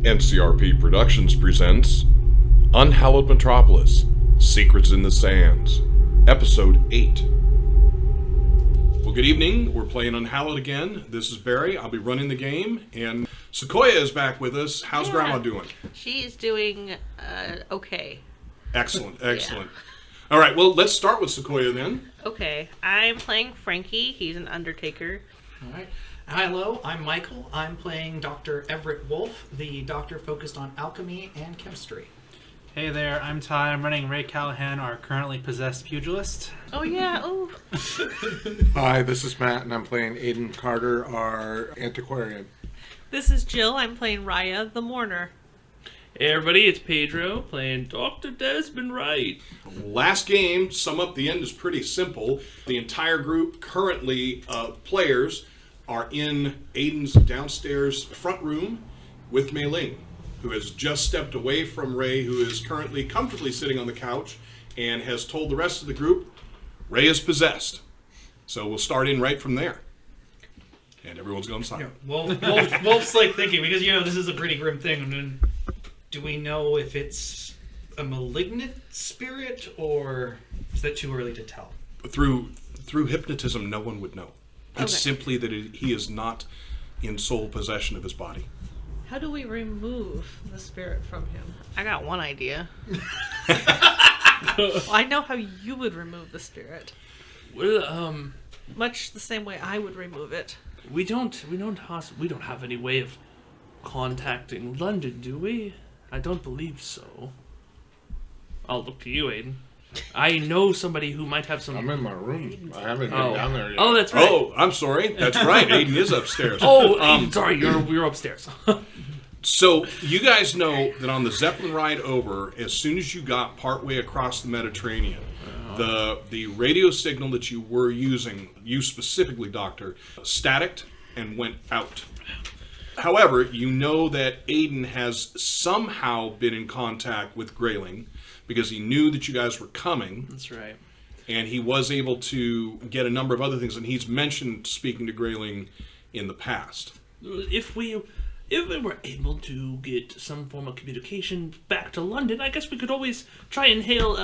NCRP Productions presents Unhallowed Metropolis, Secrets in the Sands, Episode 8. Well, good evening. We're playing Unhallowed again. This is Barry. I'll be running the game, and Sequoia is back with us. How's Grandma doing? She's doing okay. Excellent, excellent. Yeah. All right, well, let's start with Sequoia then. Okay, I'm playing Frankie. He's an Undertaker. All right. Hello, I'm Michael. I'm playing Dr. Everett Wolf, the doctor focused on alchemy and chemistry. Hey there, I'm Ty. I'm running Ray Callahan, our currently possessed Pugilist. Oh, yeah. Oh. Hi, this is Matt, and I'm playing Ayden Carter, our Antiquarian. This is Jill. I'm playing Raya, the Mourner. Hey everybody, it's Pedro playing Dr. Desmond Wright. Last game, sum up the end is pretty simple. The entire group currently players are in Ayden's downstairs front room with Mei Ling, who has just stepped away from Ray, who is currently comfortably sitting on the couch and has told the rest of the group, Ray is possessed. So we'll start in right from there. And everyone's going silent. Yeah, Wolf's like thinking, because this is a pretty grim thing. I mean, do we know if it's a malignant spirit, or is that too early to tell? Through hypnotism, no one would know. It's Okay. simply that he is not in sole possession of his body. How do we remove the spirit from him? I got one idea. Well, I know how you would remove the spirit. Well, Much the same way I would remove it. we don't have any way of contacting London, do we? I don't believe so. I'll look to you, Ayden. I know somebody who might have some... I'm in my room. I haven't been down there yet. Oh, that's right. Oh, I'm sorry. That's right. Ayden is upstairs. Ayden, sorry, you're upstairs. So you guys know that on the Zeppelin ride over, as soon as you got partway across the Mediterranean, the radio signal that you were using, you specifically, Doctor, staticked and went out. However, you know that Ayden has somehow been in contact with Grayling because he knew that you guys were coming. That's right. And he was able to get a number of other things, and he's mentioned speaking to Grayling in the past. If we were able to get some form of communication back to London, I guess we could always try and hail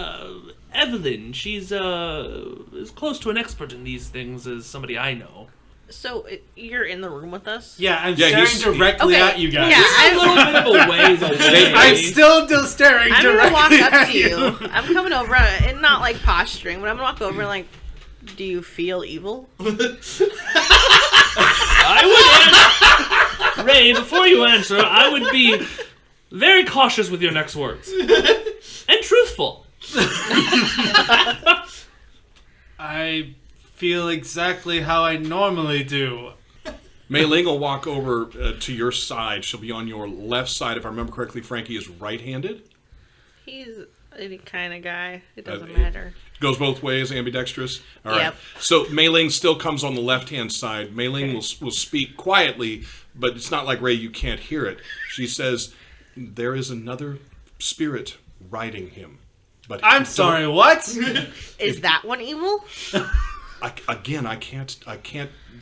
Evelyn. She's as close to an expert in these things as somebody I know. So, you're in the room with us? Yeah, I'm staring directly Okay, at you guys. yeah, I'm a little bit of a ways away. I'm still staring I'm directly gonna walk up at to you. I'm coming over, and not like posturing, but I'm gonna walk over and like, do you feel evil? I would answer. Ray, before you answer, I would be very cautious with your next words. And truthful. I feel exactly how I normally do. Mei Ling will walk over to your side. She'll be on your left side. If I remember correctly, Frankie is right-handed. He's any kind of guy. It doesn't matter. Goes both ways, ambidextrous. All right. Yep. So Mei Ling still comes on the left-hand side. Mei Ling will speak quietly, but it's not like Ray, you can't hear it. She says, there is another spirit riding him. But I'm sorry, what? Is that one evil? I can't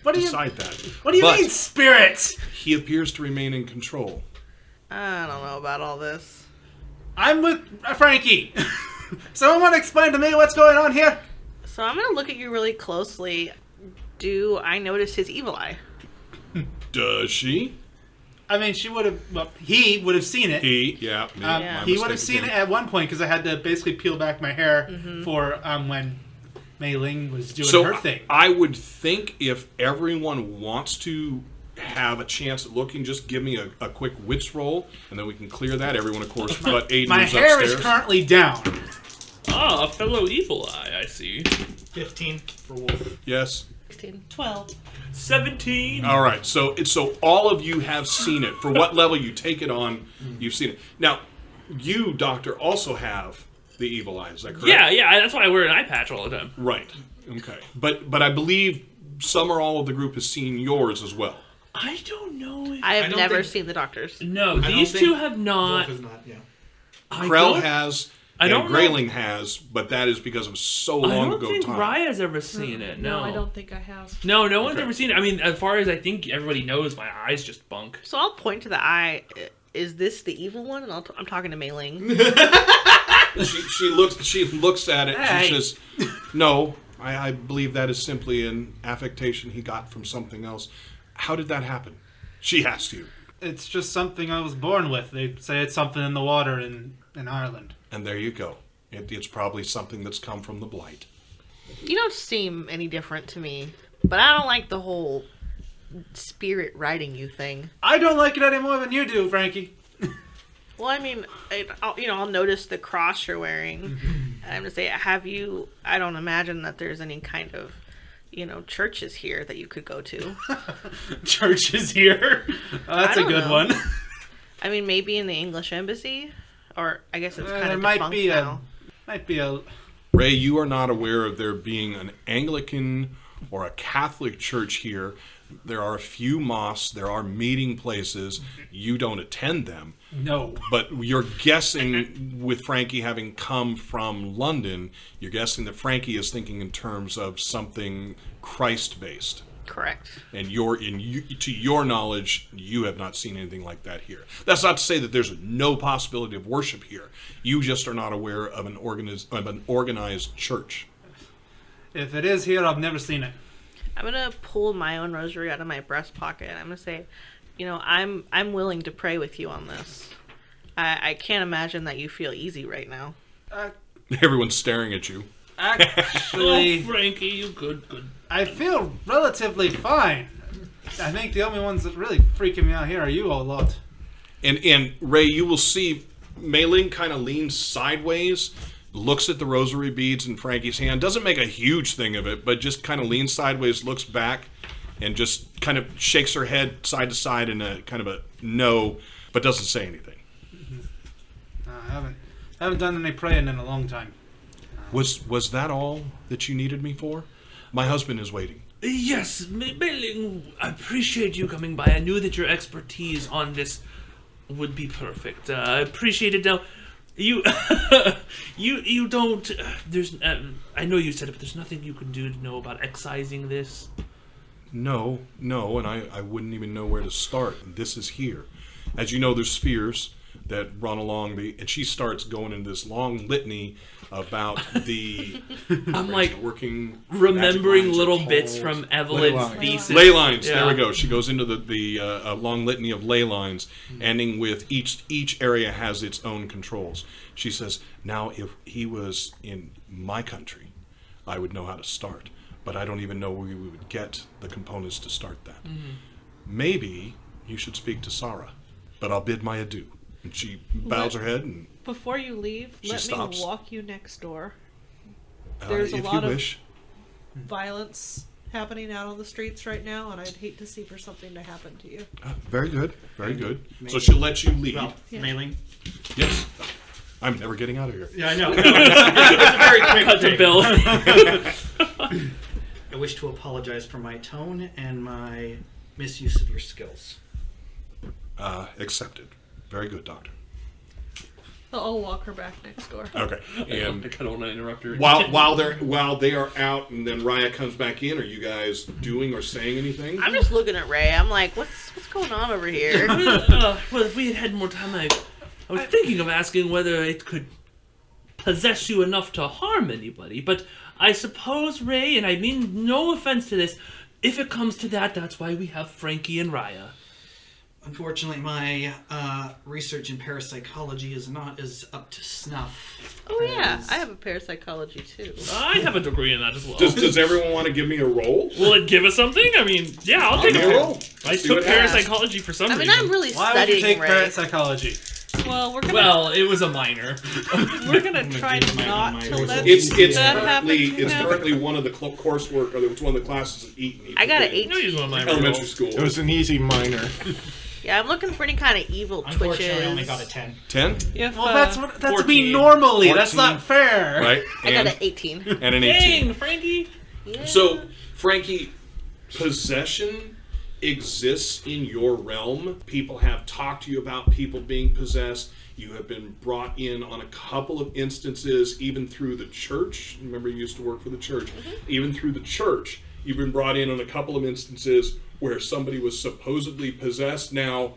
What do you- decide that. What do you But mean, spirit? he appears to remain in control. I don't know about all this. I'm with Frankie. Someone want to explain to me what's going on here? So I'm gonna look at you really closely. Do I notice his evil eye? Does she? I mean, she would have. Well, he would have seen it. He Would have seen it at one point because I had to basically peel back my hair for when Mei Ling was doing her thing. I would think if everyone wants to have a chance at looking, just give me a quick wits roll, and then we can clear that. Everyone, of course, but Ayden My is hair upstairs. is currently down. Ah, a fellow evil eye, I see. 15 for Wolf. Yes. 12. 17. All right. So all of you have seen it. For what level you take it on, you've seen it. Now, you, Doctor, also have the evil eye. Is that correct? Yeah, that's why I wear an eye patch all the time. Right. Okay. But I believe some or all of the group has seen yours as well. I don't know if... I have don't never think- seen the doctors. No, I don't these think two have not. Wolf is not, yeah. Krell has, and don't know. Grayling has, but that is because of so long I ago don't think time. Raya's ever seen it. No, I don't think I have. No one's Okay. ever seen it. I mean, as far as I think everybody knows, my eyes just bunk. So I'll point to the eye. is this the evil one? And I'm talking to Mei Ling. She looks at it and she says, no, I believe that is simply an affectation he got from something else. How did that happen? She asked you. It's just something I was born with. They say it's something in the water in Ireland. And there you go. It's probably something that's come from the blight. You don't seem any different to me, but I don't like the whole spirit riding you thing. I don't like it any more than you do, Frankie. Well, I mean, I'll notice the cross you're wearing. And I'm gonna say, I don't imagine that there's any kind of, churches here that you could go to. Churches here? That's a good one. I mean, maybe in the English embassy, or I guess it's kind of might defunct be now. Ray, you are not aware of there being an Anglican or a Catholic church here. There are a few mosques. There are meeting places. You don't attend them. No. But you're guessing, with Frankie having come from London, you're guessing that Frankie is thinking in terms of something Christ-based. Correct. And to your knowledge, you have not seen anything like that here. That's not to say that there's no possibility of worship here. You just are not aware of an organized church. If it is here, I've never seen it. I'm gonna pull my own rosary out of my breast pocket. I'm gonna say, I'm willing to pray with you on this. I can't imagine that you feel easy right now. Everyone's staring at you. Actually, Frankie, you good. I feel relatively fine. I think the only ones that really freaking me out here are you a lot. And Ray, you will see Mei Ling kind of leans sideways, looks at the rosary beads in Frankie's hand, doesn't make a huge thing of it, but just kind of leans sideways, looks back, and just kind of shakes her head side to side in a kind of a no, but doesn't say anything. I haven't done any praying in a long time. Was that all that you needed me for? My husband is waiting. Yes, Mei Ling, I appreciate you coming by. I knew that your expertise on this would be perfect. I appreciate it. Now, you don't. There's. I know you said it, but there's nothing you can do to know about excising this. No, and I wouldn't even know where to start. This is here. As you know, there's spheres that run along and she starts going into this long litany about the I'm like working remembering little bits from Evelyn's thesis. Ley lines. Yeah. There we go. She goes into the long litany of ley lines, ending with each area has its own controls. She says, now if he was in my country, I would know how to start, but I don't even know where we would get the components to start that. Maybe you should speak to Sarah, but I'll bid my adieu. And she bows her head and Before you leave, She let stops. me walk you next door. There's a if lot you of wish. violence happening out on the streets right now, and I'd hate to see for something to happen to you. Very good, very good. So she'll let you lead. Well, Yeah. Mei Ling. Yes. I'm never getting out of here. Yeah, I know. It's a very quick Cut the thing. bill. I wish to apologize for my tone and my misuse of your skills. Accepted. Very good, Doctor. I'll walk her back next door. Okay. And I don't want to interrupt her. while they are out, and then Raya comes back in, are you guys doing or saying anything? I'm just looking at Ray. I'm like, what's going on over here? Well, if we had had more time, I was thinking of asking whether it could possess you enough to harm anybody. But I suppose, Ray, and I mean no offense to this, if it comes to that, that's why we have Frankie and Raya. Unfortunately, my research in parapsychology is not as up to snuff. Oh yeah, as- I have a parapsychology too. I have a degree in that as well. Does everyone want to give me a roll? Will it give us something? I mean, yeah, I'll take Give a me a roll. roll. I See took what happens. parapsychology for some I mean, reason. I'm really Why would you studying take Ray. parapsychology? Well, we're gonna Well, it was a minor. we're gonna try do my- not my to let It's that happen currently to him. one of the coursework, or it's one of the classes at Eton. I got an I know 18. he's one of my Elementary rolls. school. It was an easy minor. Yeah, I'm looking for any kind of evil Unfortunately, twitches. I only got a 10. 10, If, Well, that's me 14. normally. That's 14. not fair. right? I got And, an 18. and an 18. Dang, Frankie. Yeah. So, Frankie, possession exists in your realm. People have talked to you about people being possessed. You have been brought in on a couple of instances, even through the church. Remember, you used to work for the church. Even through the church, you've been brought in on a couple of instances where somebody was supposedly possessed. Now,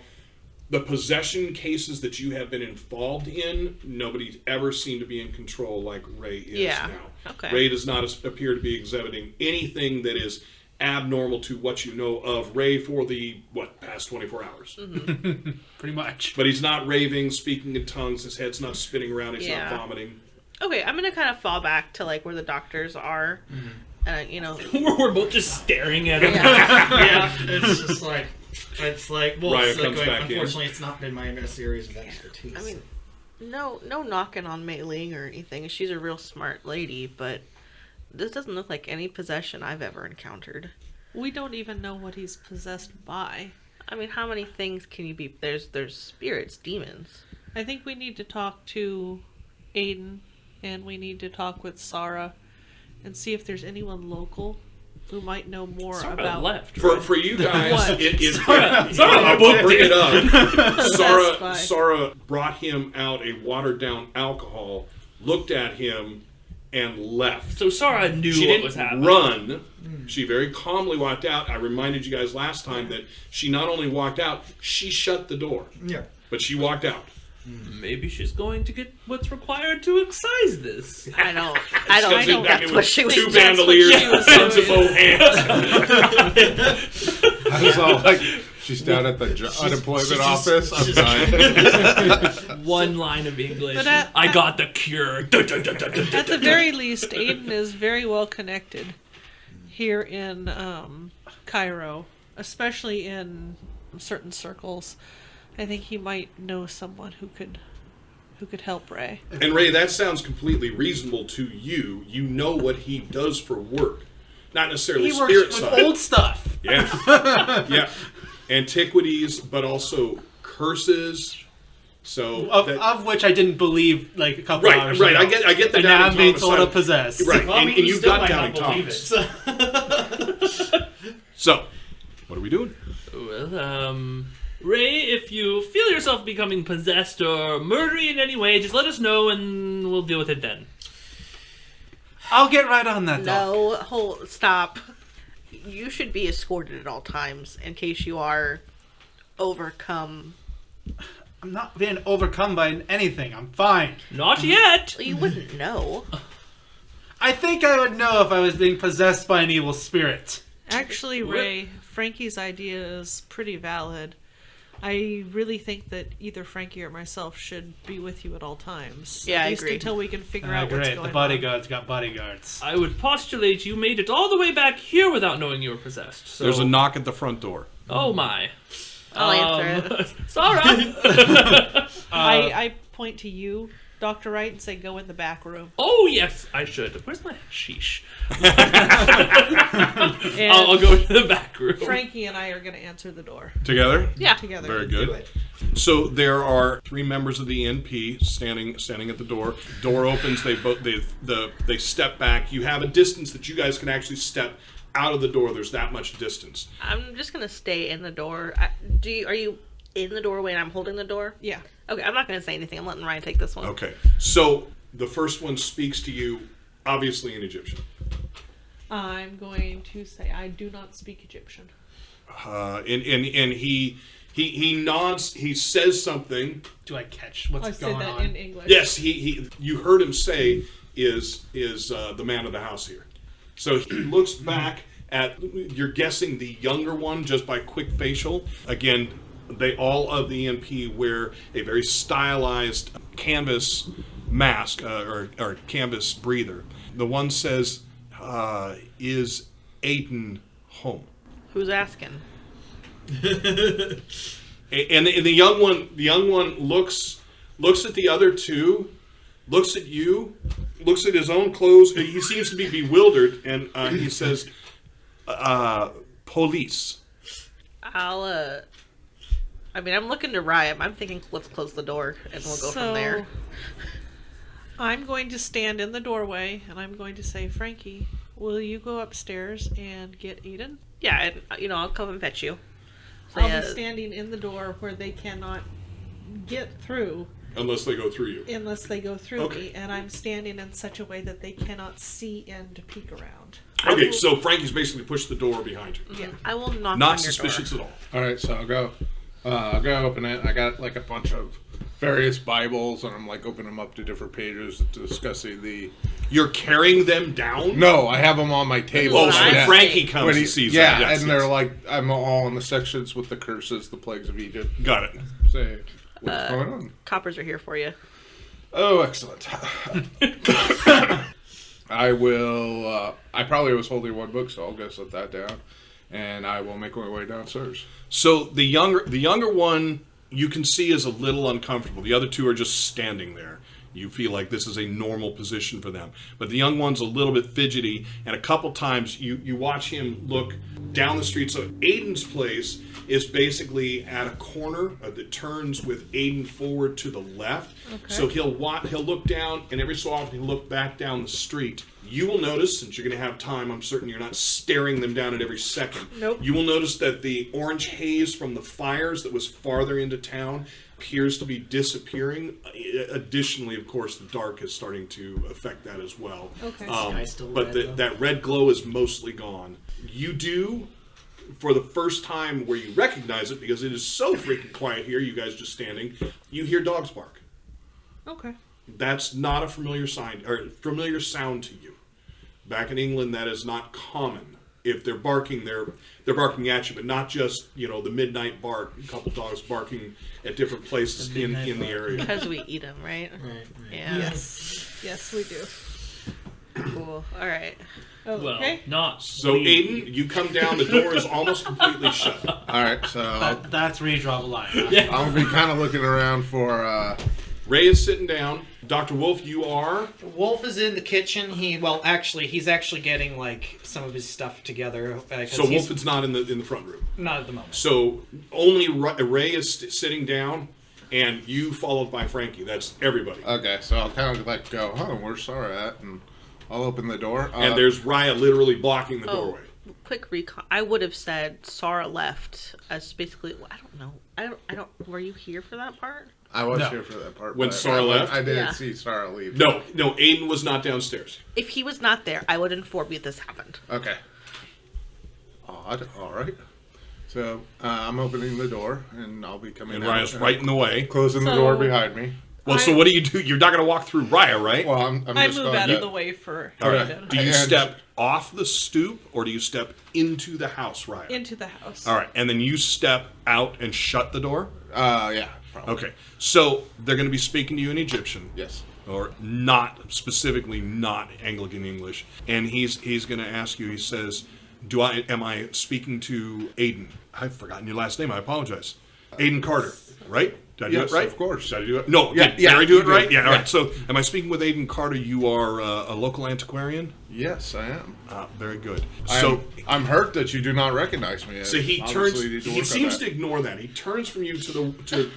the possession cases that you have been involved in, nobody's ever seemed to be in control like Ray is now. Okay. Ray does not appear to be exhibiting anything that is abnormal to what you know of Ray for the, past 24 hours. Pretty much. But he's not raving, speaking in tongues, his head's not spinning around, he's Yeah. not vomiting. Okay, I'm gonna kind of fall back to like where the doctors are. You know, We're both just staring at him. Yeah, it's just like, well, Raya it's like comes going, back in. unfortunately, it's not been my series of expertise. I mean, no knocking on Mei Ling or anything. She's a real smart lady, but this doesn't look like any possession I've ever encountered. We don't even know what he's possessed by. I mean, how many things can you be? There's spirits, demons. I think we need to talk to Ayden, and we need to talk with Sarah, and see if there's anyone local who might know more Sarah about. left. For you guys, What? I will bring it up. by. Sarah brought him out a watered down alcohol, looked at him, and left. So Sarah knew She what didn't was happening. run. She very calmly walked out. I reminded you guys last time that she not only walked out, she shut the door. Yeah. But she walked out. Maybe she's going to get what's required to excise this. I don't Comes in think back that's in what with she was two doing. bandoliers, she was tons of doing. both hands. I was all like, she's down at the unemployment office. I'm dying. One line of English. But at- I got the cure. At the very least, Ayden is very well connected here in Cairo, especially in certain circles. I think he might know someone who could help Ray. And Ray, that sounds completely reasonable to you. You know what he does for work. Not necessarily He works spirit with side. old stuff. Yeah. Yeah. Antiquities, but also curses. So Of which I didn't believe like a couple hours right. ago. I get the And now doubting I'm being Thomas told side. I'm possessed. Right. Well, I mean, and you you've still got might doubting not believe Thomas. it. So, what are we doing? Well, Ray, if you feel yourself becoming possessed or murdery in any way, just let us know and we'll deal with it then. I'll get right on that. Doc. No, stop. You should be escorted at all times in case you are overcome. I'm not being overcome by anything. I'm fine. Not yet. You wouldn't know. I think I would know if I was being possessed by an evil spirit. Actually, Ray, Frankie's idea is pretty valid. I really think that either Frankie or myself should be with you at all times. Yeah, at I least agree. until we can figure out what's Great. going The bodyguards got bodyguards. I would postulate you made it all the way back here without knowing you were possessed. So. There's a knock at the front door. Oh my. I'll answer it. Sarah! I point to you, Dr. Wright, and say go in the back room. Oh yes, I should. Where's my sheesh? And I'll go to the back room. Frankie and I are going to answer the door Together? Yeah. together. Very good. So there are 3 members of the NP standing at the door. Door opens. They step back. You have a distance that you guys can actually step out of the door. There's that much distance. I'm just gonna stay in the door. Are you in the doorway and I'm holding the door? Yeah. Okay, I'm not gonna say anything. I'm letting Ryan take this one. Okay. So the first one speaks to you, obviously in Egyptian. I'm going to say I do not speak Egyptian. And he nods. He says something. Do I catch what's I said going that on? in English. Yes, he you heard him say is the man of the house here. So he looks back at, you're guessing the younger one just by quick facial. Again, they all of the ENP wear a very stylized canvas mask or canvas breather. The one says, "Is Ayden home?" Who's asking? And the young one looks at the other two, looks at you, looks at his own clothes. He seems to be bewildered, and he says, "Police." I'm looking to Raya. I'm thinking let's close the door and we'll go from there. I'm going to stand in the doorway and I'm going to say, Frankie, will you go upstairs and get Ayden? Yeah, and, I'll come and fetch you. I'll be standing in the door where they cannot get through Unless they go through you. unless they go through Okay. me, and I'm standing in such a way that they cannot see in to peek around. Okay, so Frankie's basically pushed the door behind you. Yeah. I will knock on Not your suspicious door. at all. All right, so I'll go. I'll go open it. I got like a bunch of various Bibles, and I'm like opening them up to different pages discussing the... You're carrying them down? No, I have them on my table. Oh, so when Nice. Frankie comes When he and sees yeah, that. Yes, and yes. they're like, I'm all in the sections with the curses, the plagues of Egypt. Got it. Say, what's going on? Coppers are here for you. Oh, excellent. I will, I probably was holding one book, so I'll go set that down. And I will make my way downstairs. So the younger one you can see is a little uncomfortable. The other two are just standing there. You feel like this is a normal position for them. But the young one's a little bit fidgety, and a couple times you watch him look down the street. So Ayden's place is basically at a corner that turns with Ayden forward to the left. Okay. So he'll look down, and every so often he'll look back down the street. You will notice, since you're going to have time, I'm certain you're not staring them down at every second. Nope. You will notice that the orange haze from the fires that was farther into town appears to be disappearing. Additionally, of course, the dark is starting to affect that as well. Okay. Sky's still But red, though. that red glow is mostly gone. You do, for the first time where you recognize it, because it is so freaking quiet here, you guys just standing, you hear dogs bark. Okay. That's not a familiar sign or familiar sound to you. Back in England, that is not common. If they're barking, they're barking at you, but not just the midnight bark. A couple dogs barking at different places The in midnight the bark. area. Because we eat them, right? Right. Yeah. Yes, we do. Cool. All right. Well, Okay. not. So Ayden, you come down. The door is almost completely shut. All right, so That's where you draw the line. Huh? Yeah. I'll be kind of looking around for... Ray is sitting down. Dr. Wolf, you are. Wolf is in the kitchen. He's actually getting like some of his stuff together. So Wolf is not in the front room. not at the moment. So only Ray is sitting down, and you followed by Frankie. That's everybody. Okay, so I'll kind of like go, where's Sarah at? And I'll open the door. And there's Raya literally blocking the doorway. Quick recon. I would have said Sarah left as basically. I don't know. I don't. Were you here for that part? I was No. here for that part. When but Sarah left? I didn't Yeah. see Sarah leave. No, Ayden was not downstairs. If he was not there, I would inform you this happened. Okay. Odd. All right. So I'm opening the door, and I'll be coming And out. Raya's right in the way. Closing the So- door behind me. Well, so what do? You're not going to walk through Raya, right? Well, I'm I just move going out to... of the way for All right. Ayden. Do you And- step off the stoop, or do you step into the house, Raya? Into the house. All right, and then you step out and shut the door? Yeah, probably. Okay, so they're going to be speaking to you in Egyptian. Yes. Or not, specifically not Anglican English. And he's going to ask you, he says, am I speaking to Ayden? I've forgotten your last name, I apologize. Ayden Carter, right? Did I do Yes, it right? of course. Did I do it? No, Yeah, did I do you it right? did. Yeah, all Yeah. right. So am I speaking with Ayden Carter? You are a local antiquarian? Yes, I am. Very good. So I'm hurt that you do not recognize me. So he Obviously, turns. you need to He work on seems that. to ignore that. He turns from you to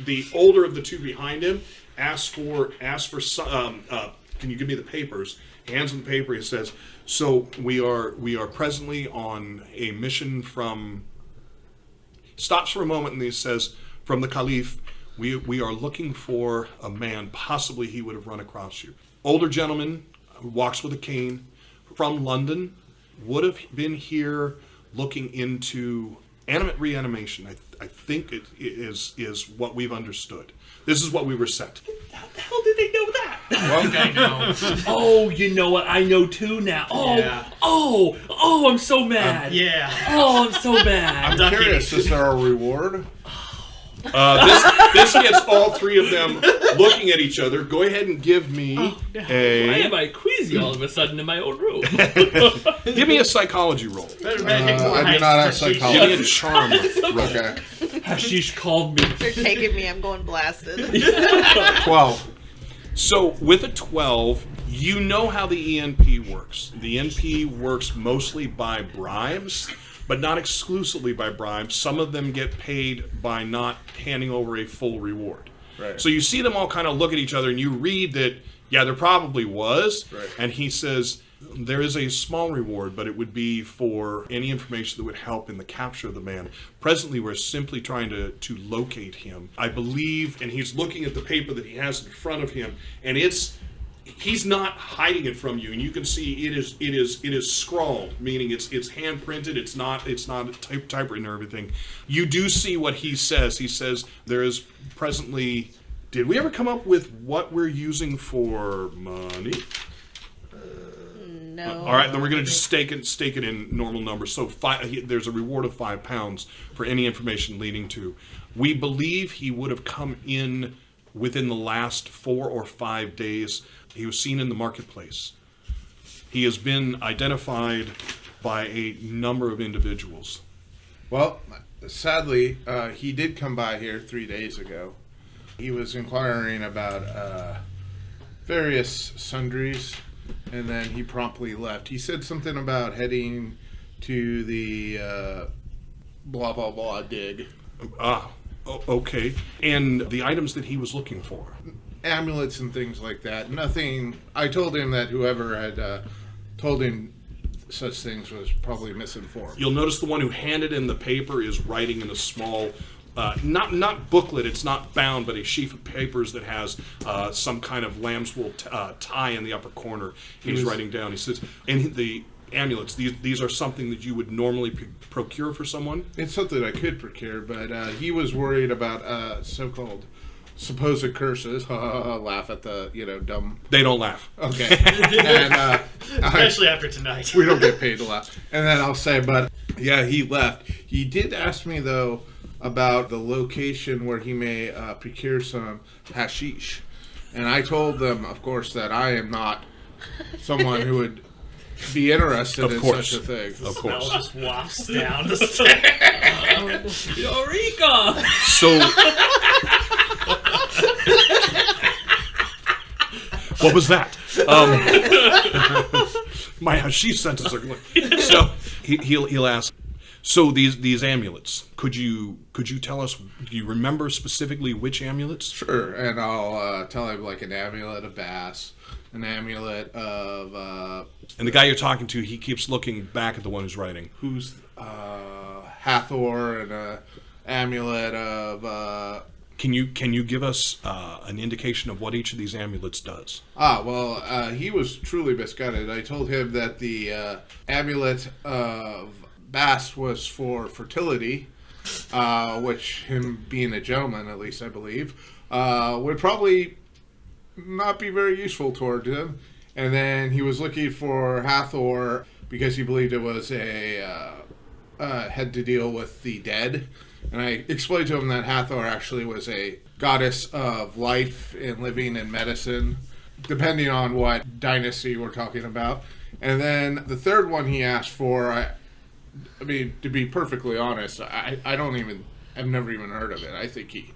the older of the two behind him. Asks for. Can you give me the papers? Hands him the paper. He says, "So we are presently on a mission from." Stops for a moment and he says, "From the Caliph, we are looking for a man. Possibly he would have run across you. Older gentleman, walks with a cane, from London, would have been here looking into animate reanimation. I think it is what we've understood. This is what we were sent." How the hell did they know that? I know. Oh, you know what? I know too now. Oh, Yeah. oh, I'm so mad. Yeah. Oh, I'm so mad. I'm curious, is there a reward? This gets all three of them looking at each other. Go ahead and give me Why am I queasy all of a sudden in my own room? give me a psychology roll. Better I do not have psychology. Give me a charm roll. Okay. Hashish called me. They're taking me. I'm going blasted. 12. So with a 12, you know how the ENP works. The ENP works mostly by bribes, but not exclusively by bribes. Some of them get paid by not handing over a full reward. Right. So you see them all kind of look at each other, and you read that, yeah, there probably was. Right. And he says, there is a small reward, but it would be for any information that would help in the capture of the man. Presently, we're simply trying to locate him. I believe, and he's looking at the paper that he has in front of him, and it's he's not hiding it from you, and you can see it is scrawled, meaning it's hand printed. It's not typewritten or everything. You do see what he says. He says there is presently. Did we ever come up with what we're using for money? No. All right, then we're going to just stake it in normal numbers. So there's a reward of £5 for any information leading to. We believe he would have come in within the last 4 or 5 days. He was seen in the marketplace. He has been identified by a number of individuals. Well, sadly, he did come by here 3 days ago. He was inquiring about various sundries, and then he promptly left. He said something about heading to the blah, blah, blah dig. Okay. And the items that he was looking for? Amulets and things like that. Nothing. I told him that whoever had told him such things was probably misinformed. You'll notice the one who handed in the paper is writing in a small, not booklet, it's not bound, but a sheaf of papers that has some kind of lamb's wool tie in the upper corner. He's writing down. He says, and the amulets, these are something that you would normally procure for someone? It's something I could procure, but he was worried about so-called supposed curses. Laugh at the, dumb. They don't laugh. Okay. And, Especially after tonight. We don't get paid to laugh. And then I'll say, but yeah, he left. He did ask me, though, about the location where he may procure some hashish. And I told them, of course, that I am not someone who would be interested in such a thing. Of course. Smell just wafts down the stairs. Eureka! So, what was that? My hashish senses are going. So he'll ask. So these amulets, could you tell us? Do you remember specifically which amulets? Sure, and I'll tell him like an amulet of bass, an amulet of. And the guy you're talking to, he keeps looking back at the one who's writing. Who's Hathor, and an amulet of. Can you give us an indication of what each of these amulets does? He was truly misguided. I told him that the amulet of bass was for fertility, which him being a gentleman, at least I believe, would probably not be very useful toward him. And then he was looking for Hathor because he believed it was had to deal with the dead. And I explained to him that Hathor actually was a goddess of life and living and medicine, depending on what dynasty we're talking about. And then the third one he asked for, I mean, to be perfectly honest, I've never even heard of it. I think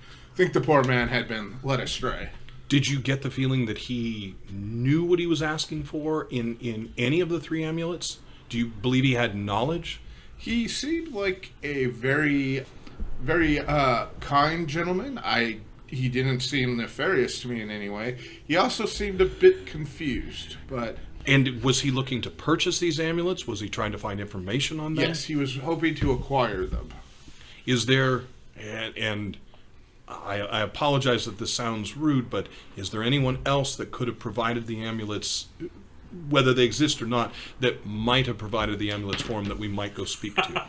the poor man had been led astray. Did you get the feeling that he knew what he was asking for in any of the 3 amulets? Do you believe he had knowledge? He seemed like a very, very kind gentleman. He didn't seem nefarious to me in any way. He also seemed a bit confused, but... And was he looking to purchase these amulets? Was he trying to find information on them? Yes, he was hoping to acquire them. Is there, and I apologize if this sounds rude, but is there anyone else that could have provided the amulets, whether they exist or not, that might have provided the amulets for him that we might go speak to?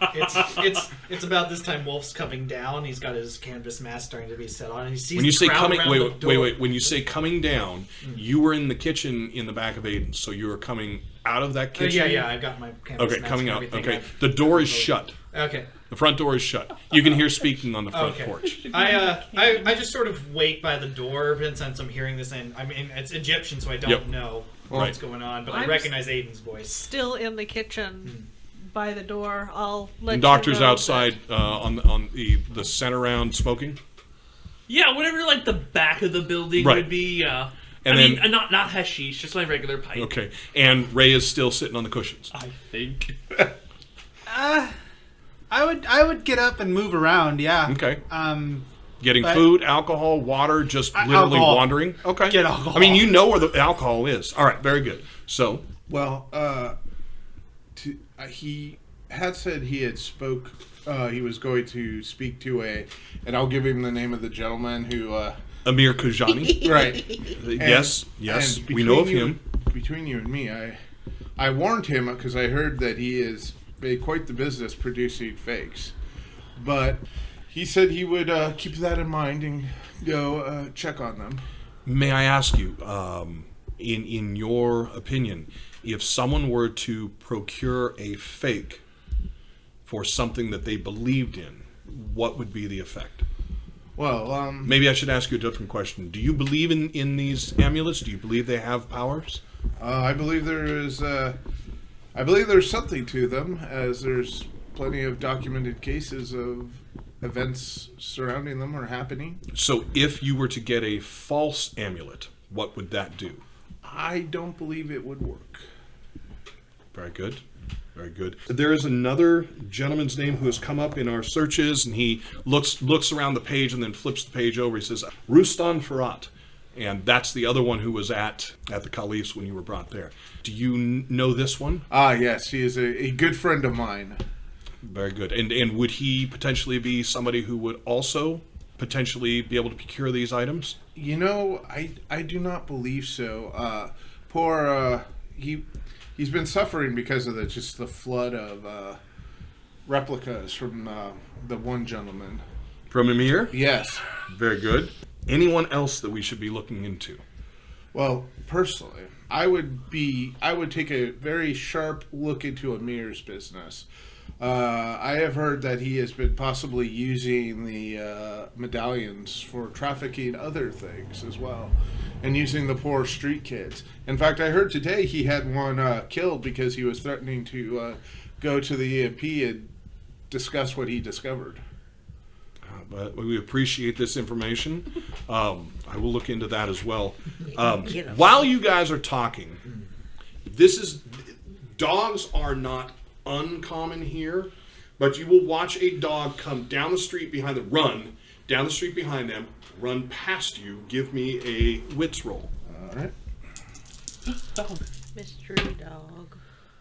It's about this time. Wolf's coming down. He's got his canvas mask starting to be set on, and he sees. When you say coming, wait. When you say coming down, you were in the kitchen in the back of Ayden, so you were coming out of that kitchen. Yeah. I've got my canvas mask. Coming out. And everything. Okay, the door is shut. Okay. The front door is shut. You can hear speaking on the front porch. I just sort of wait by the door, and since I'm hearing this, and I mean it's Egyptian, so I don't know what's going on, but I recognize Ayden's voice. Still in the kitchen by the door. I'll let And you Doctor's know outside on the center round smoking. Yeah, whatever like the back of the building Right. would be. And I then- mean, not hashish, just my regular pipe. Okay, and Ray is still sitting on the cushions. I think. I would get up and move around. Yeah. Okay. Getting But- food, alcohol, water, just literally alcohol. wandering. Okay. Get alcohol. I mean, you know where the alcohol is. All right, very good. So, Well, he had said he had he was going to speak to and I'll give him the name of the gentleman who Amir Kujani. Right. Yes, and we know of between him. Between you and me, I warned him because I heard that he has made quite the business producing fakes. But he said he would keep that in mind and go check on them. May I ask you, in your opinion, if someone were to procure a fake for something that they believed in, what would be the effect? Well, maybe I should ask you a different question. Do you believe in these amulets? Do you believe they have powers? I believe there is. I believe there's something to them, as there's plenty of documented cases of events surrounding them or happening. So, if you were to get a false amulet, what would that do? I don't believe it would work. Very good. Very good. There is another gentleman's name who has come up in our searches, and he looks around the page and then flips the page over. He says, Rustan Farhat. And that's the other one who was at the Caliph's when you were brought there. Do you know this one? Ah, yes. He is a good friend of mine. Very good. And would he potentially be somebody who would also potentially be able to procure these items? You know, I do not believe so. He's been suffering because of the flood of replicas from the one gentleman. From Amir? Yes. Very good. Anyone else that we should be looking into? Well, personally, I would take a very sharp look into Amir's business. I have heard that he has been possibly using the medallions for trafficking other things as well, and using the poor street kids. In fact, I heard today he had one killed because he was threatening to go to the EMP and discuss what he discovered. But we appreciate this information. I will look into that as well. While you guys are talking, dogs are not uncommon here, but you will watch a dog come down the street behind down the street behind them, run past you. Give me a wits roll. All right. Mystery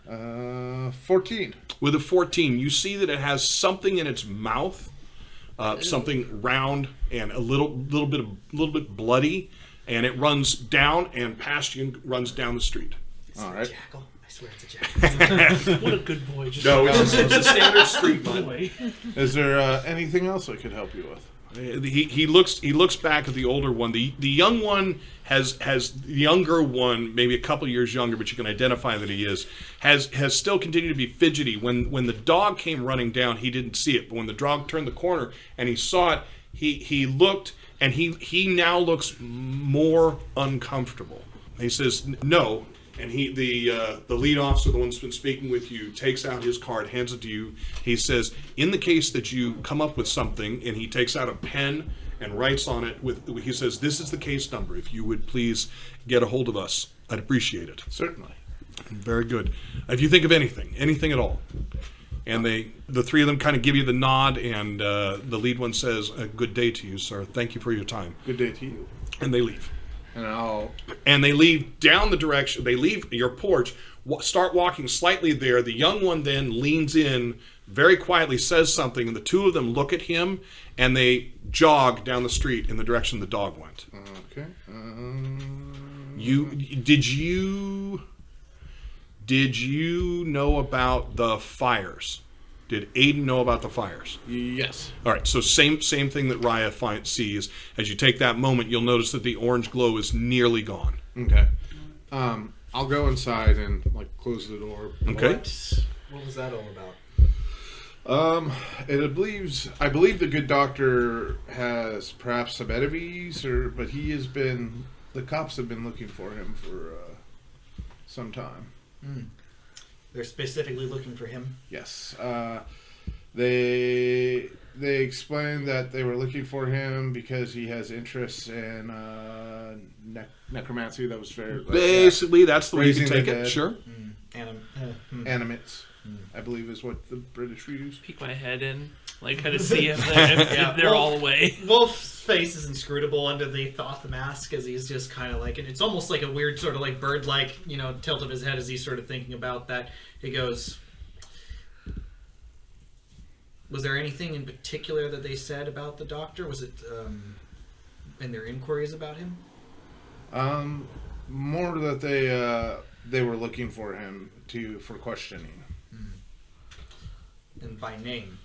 dog. 14. With a 14, you see that it has something in its mouth. Something round and a little bit bloody, and it runs down and past you and runs down the street. All right. Jackal. I swear it's a jackal. What a good boy. Just No, it's a standard street bud. boy. Is there anything else I could help you with? He looks back at the older one. The young one has the younger one, maybe a couple years younger, but you can identify that he has still continued to be fidgety. When the dog came running down, he didn't see it, but when the dog turned the corner and he saw it, he looked, and he now looks more uncomfortable. He says no. And the lead officer, the one that's been speaking with you, takes out his card, hands it to you. He says, in the case that you come up with something, and he takes out a pen and writes on it, he says, this is the case number. If you would please get a hold of us, I'd appreciate it. Certainly. Very good. If you think of anything at all. And the three of them kind of give you the nod, and the lead one says, a good day to you, sir. Thank you for your time. Good day to you. And they leave. And they leave down the direction. They leave your porch, start walking slightly there. The young one then leans in, very quietly says something, and the two of them look at him, and they jog down the street in the direction the dog went. Okay. Did you know about the fires? Did Ayden know about the fires? Yes. All right, so same thing that Raya sees. As you take that moment, you'll notice that the orange glow is nearly gone. Okay. I'll go inside and close the door. Okay. What was that all about? I believe the good doctor has perhaps some enemies, but the cops have been looking for him for some time. They're specifically looking for him? Yes. They explained that they were looking for him because he has interests in necromancy. That was fair. Basically, that's the way you can Raising take the it. dead. Sure. Animates, I believe, is what the British use. Peek my head in, kind of see if they're all away. Wolf's face is inscrutable under the mask, as he's just kind of and it's almost like a weird sort of bird-like, tilt of his head as he's sort of thinking about that. He goes, was there anything in particular that they said about the doctor? Was it in their inquiries about him? More that they were looking for him for questioning. And by name?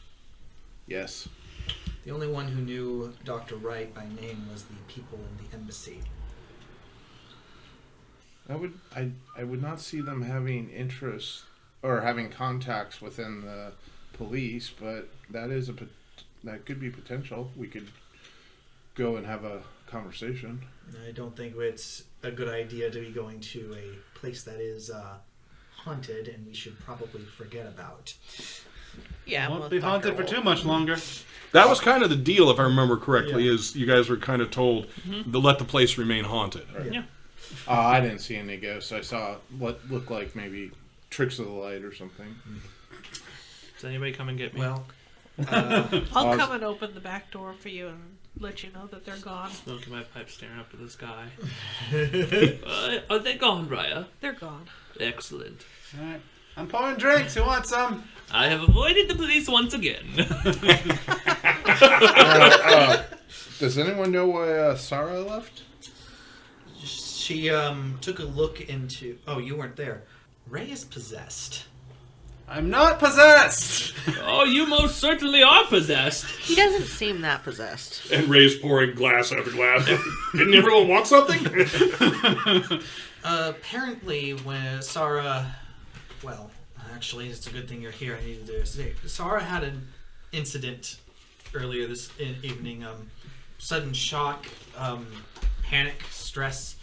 Yes. The only one who knew Dr. Wright by name was the people in the embassy. I would not see them having interest or having contacts within the police, but that could be potential. We could go and have a conversation. I don't think it's a good idea to be going to a place that is haunted and we should probably forget about. Yeah, Won't be haunted for too much longer. That was kind of the deal, if I remember correctly, is you guys were kind of told to let the place remain haunted. Right. Yeah. I didn't see any ghosts. I saw what looked like maybe tricks of the light or something. Does anybody come and get me? Well, I'll come and open the back door for you and let you know that they're gone. Smoking my pipe, staring up at the sky. Are they gone, Raya? They're gone. Excellent. All right. I'm pouring drinks. Who wants some? I have avoided the police once again. Does anyone know why Sarah left? she took a look into... Oh, you weren't there. Ray is possessed. I'm not possessed! Oh, you most certainly are possessed. He doesn't seem that possessed. And Ray's pouring glass after glass. Didn't everyone want something? Apparently, when Sarah... Well, actually, it's a good thing you're here. I needed to say. Sarah had an incident earlier this evening. Sudden shock, panic, stress.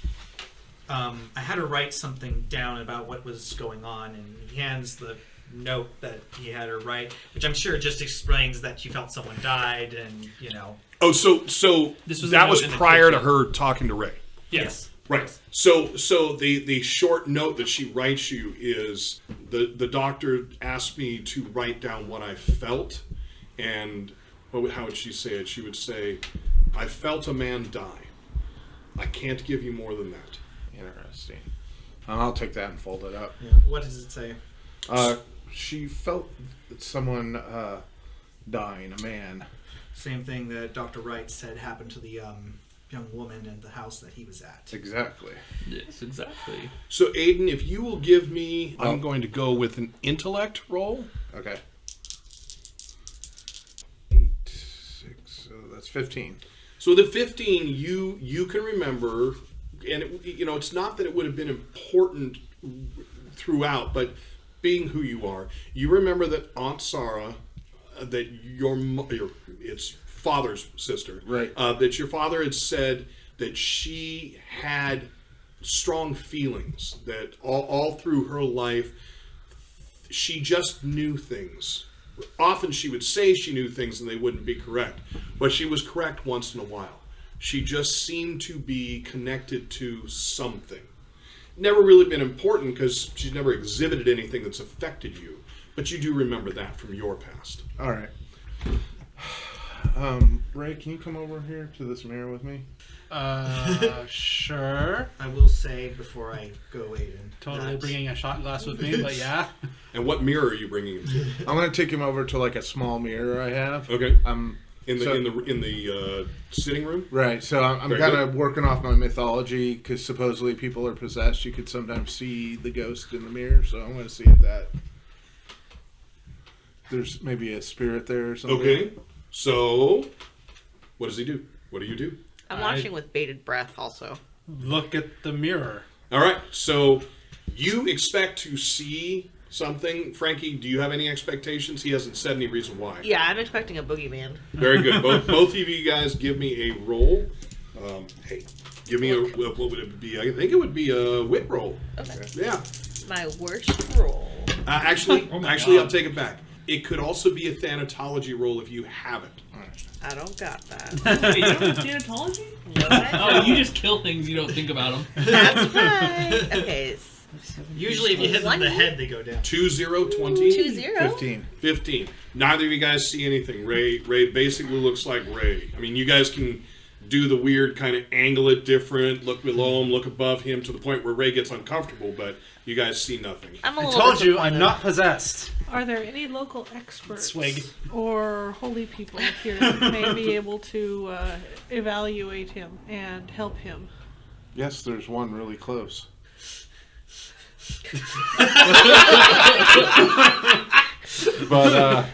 I had her write something down about what was going on, and he hands the note that he had her write, which I'm sure just explains that she felt someone died, and Oh, so This was a that note was in the prior to kitchen. her talking to Ray. Yes. Right. So the short note that she writes you is the doctor asked me to write down what I felt, and how would she say it? She would say, "I felt a man die. I can't give you more than that." Interesting. I'll take that and fold it up. Yeah. What does it say? She felt someone dying, a man. Same thing that Dr. Wright said happened to the young woman in the house that he was at. Exactly. Yes, exactly. So Ayden, if you will give me, I'm going to go with an intellect roll. Okay. 8, 6, so that's 15. So the 15, you can remember, and it's not that it would have been important throughout, but being who you are, you remember that Aunt Sarah, that it's father's sister, right? That your father had said that she had strong feelings, that all through her life, she just knew things. Often she would say she knew things and they wouldn't be correct, but she was correct once in a while. She just seemed to be connected to something. Never really been important because she's never exhibited anything that's affected you, but you do remember that from your past. All right. Ray, can you come over here to this mirror with me? Sure. I will say before I go, Ayden. Totally bringing a shot glass with me, but yeah. And what mirror are you bringing him to? I'm gonna take him over to like a small mirror I have. Okay. In So- the sitting room. Right, so I'm Very kind of good. working off my mythology because supposedly people are possessed. You could sometimes see the ghost in the mirror, so I'm going to see if there's maybe a spirit there or something. Okay. So, what does he do? What do you do? I'm watching with bated breath also. Look at the mirror. All right. So, you expect to see something. Frankie, do you have any expectations? He hasn't said any reason why. Yeah, I'm expecting a boogeyman. Very good. Both of you guys give me a roll. Hey, give me what would it be? I think it would be a wit roll. Okay. Yeah. My worst roll. Actually, Oh my I'll God. take it back. It could also be a thanatology roll if you have it. I don't got that. Wait, you don't have thanatology? No, I Oh, don't. you just kill things, you don't think about them. That's right. Okay. Usually if you hit them in the head, they go down. 20, 20, 2-0. 15. 15. Neither of you guys see anything. Ray basically looks like Ray. I mean, you guys can do the weird kind of angle it different, look below him, look above him, to the point where Ray gets uncomfortable, but you guys see nothing. I'm a I little told you, I'm disappointed. not possessed. Are there any local experts Swig. or holy people here that may be able to evaluate him and help him? Yes, there's one really close. But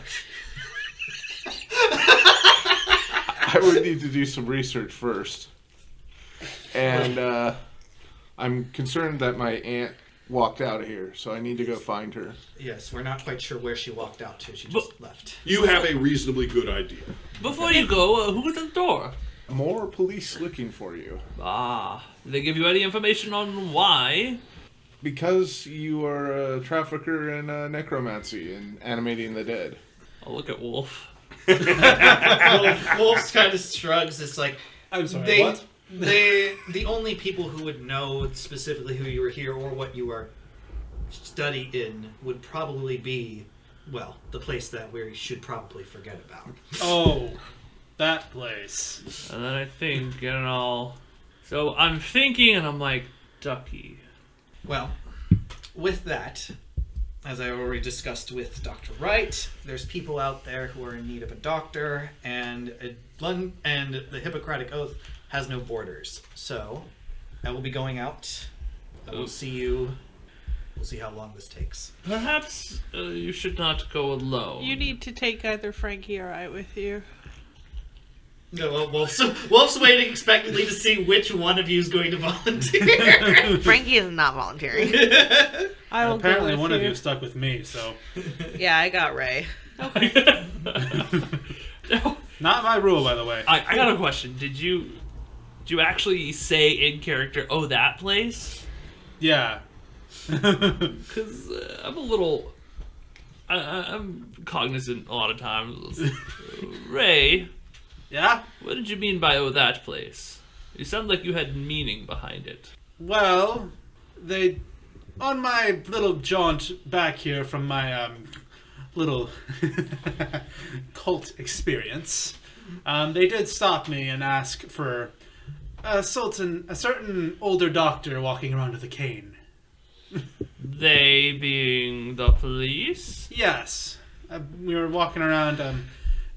I would need to do some research first. And I'm concerned that my aunt walked out of here, so I need to go find her. Yes, we're not quite sure where she walked out to. She just left. You have a reasonably good idea. Before you go, who was at the door? More police looking for you. Ah, did they give you any information on why? Because you are a trafficker in necromancy and animating the dead. I'll look at Wolf. Wolf kind of shrugs. It's like, I'm sorry, what? the only people who would know specifically who you were here or what you are study in would probably be, well, the place that we should probably forget about. Oh, that place. And then I think, so I'm thinking, and I'm like, Ducky. Well, with that, as I already discussed with Dr. Wright, there's people out there who are in need of a doctor, and the Hippocratic Oath has no borders. So, I will be going out. I will see you. We'll see how long this takes. Perhaps you should not go alone. You need to take either Frankie or I with you. No, well, Wolf's waiting expectantly to see which one of you is going to volunteer. Frankie is not volunteering. I will Apparently, go with one you. of you stuck with me, so Yeah, I got Ray. Okay. not my rule, by the way. I got a question. Did you actually say in character, "Oh, that place"? Yeah. Because I'm a little. I'm cognizant a lot of times. Ray, Yeah. what did you mean by "Oh, that place"? You sound like you had meaning behind it. Well, they on my little jaunt back here from my little cult experience, they did stop me and ask for a certain older doctor walking around with a cane. They being the police? Yes, we were walking around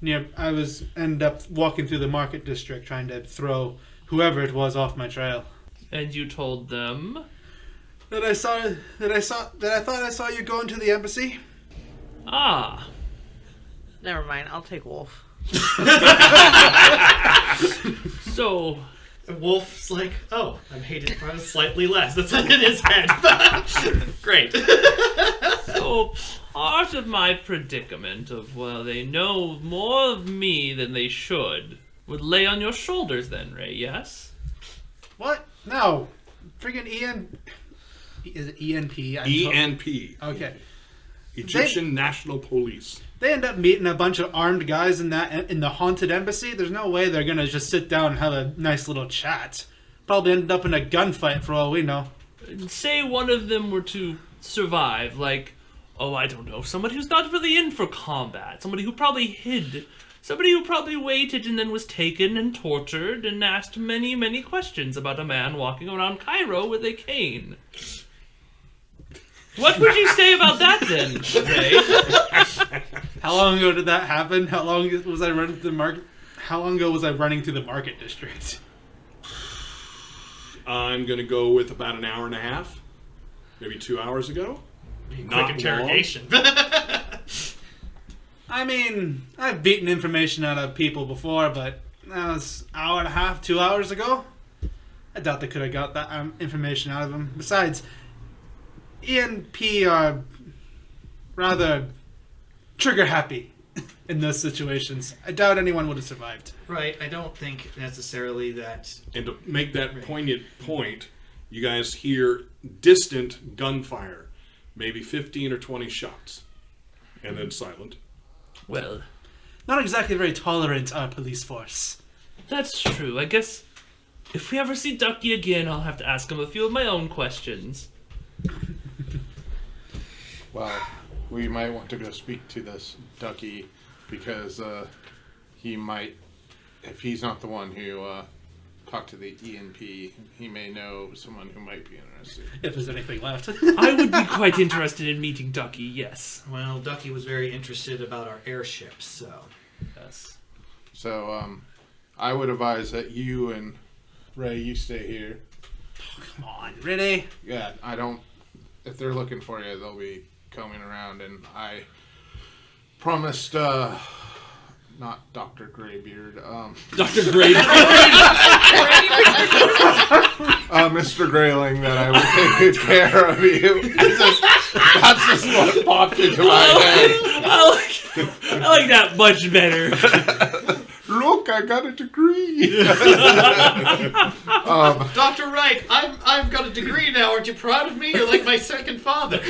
near. I ended up walking through the market district trying to throw whoever it was off my trail. And you told them? That I thought I saw you going to the embassy. Ah. Never mind, I'll take Wolf. So, Wolf's like, oh, I'm hated by slightly less. That's in his head. Great. so part of my predicament of, well, they know more of me than they should would lay on your shoulders then, Ray, yes? What? No. Friggin' Ian. Is it ENP? ENP. Okay. Egyptian National Police. They end up meeting a bunch of armed guys in the haunted embassy. There's no way they're gonna just sit down and have a nice little chat. Probably ended up in a gunfight for all we know. Say one of them were to survive, like, oh, I don't know, somebody who's not really in for combat, somebody who probably hid, somebody who probably waited and then was taken and tortured and asked many, many questions about a man walking around Cairo with a cane. What would you say about that then, Ray? How long ago did that happen? How long was I running through the market? How long ago was I running through the market district? I'm going to go with about an hour and a half, maybe 2 hours ago. Quick interrogation. I mean, I've beaten information out of people before, but that was an hour and a half, 2 hours ago. I doubt they could have got that information out of them. Besides, ENP are rather trigger happy in those situations. I doubt anyone would have survived. Right, I don't think necessarily that... And to make that poignant point, you guys hear distant gunfire, maybe 15 or 20 shots, and then silent. Well, Not exactly very tolerant, our police force. that's true. I guess if we ever see Ducky again, I'll have to ask him a few of my own questions. Well, we might want to go speak to this Ducky because he might, if he's not the one who talk to the ENP. He may know someone who might be interested. If there's anything left. I would be quite interested in meeting Ducky, yes. Well, Ducky was very interested about our airships, so... Yes. So, I would advise that you and Ray, you stay here. Come on, really? Yeah, I don't... If they're looking for you, they'll be coming around, and I promised, not Dr. Graybeard, Dr. Graybeard. Mr. Grayling, that I would take good care of you. That's just what popped into my head. I like that much better. Look, I got a degree. Dr. Wright, I've got a degree now. Aren't you proud of me? You're like my second father.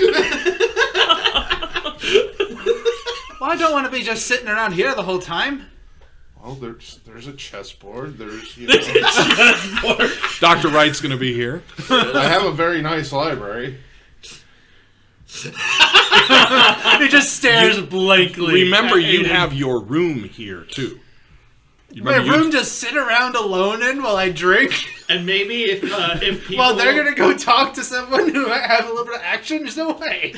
Well, I don't want to be just sitting around here the whole time. Well, there's a chessboard. There's, you know. Dr. Wright's going to be here. I have a very nice library. He just stares blankly. Remember, at you Ayden. have your room here, too. My room to sit around alone in while I drink? And maybe if people... Well, they're going to go talk to someone who might have a little bit of action? There's no way.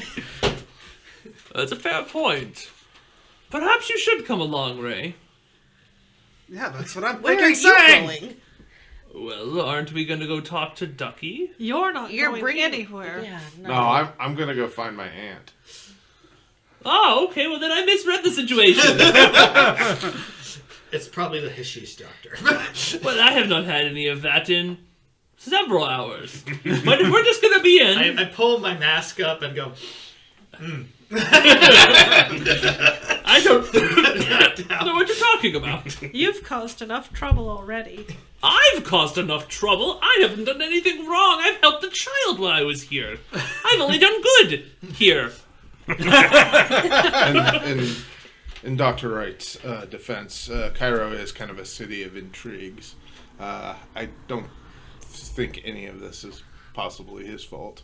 That's a fair point. Perhaps you should come along, Ray. Yeah, that's what I'm Where are thinking. you Saying. going? Well, aren't we going to go talk to Ducky? You're not You're going bringing anywhere. Yeah, No, I'm going to go find my aunt. Oh, okay. Well, then I misread the situation. It's probably the hashish doctor. Well, I have not had any of that in several hours. But if we're just going to be in... I pull my mask up and go... I don't know what you're talking about. You've caused enough trouble already. I've caused enough trouble. I haven't done anything wrong. I've helped a child while I was here. I've only done good here. And in Dr. Wright's defense, Cairo is kind of a city of intrigues. I don't think any of this is possibly his fault.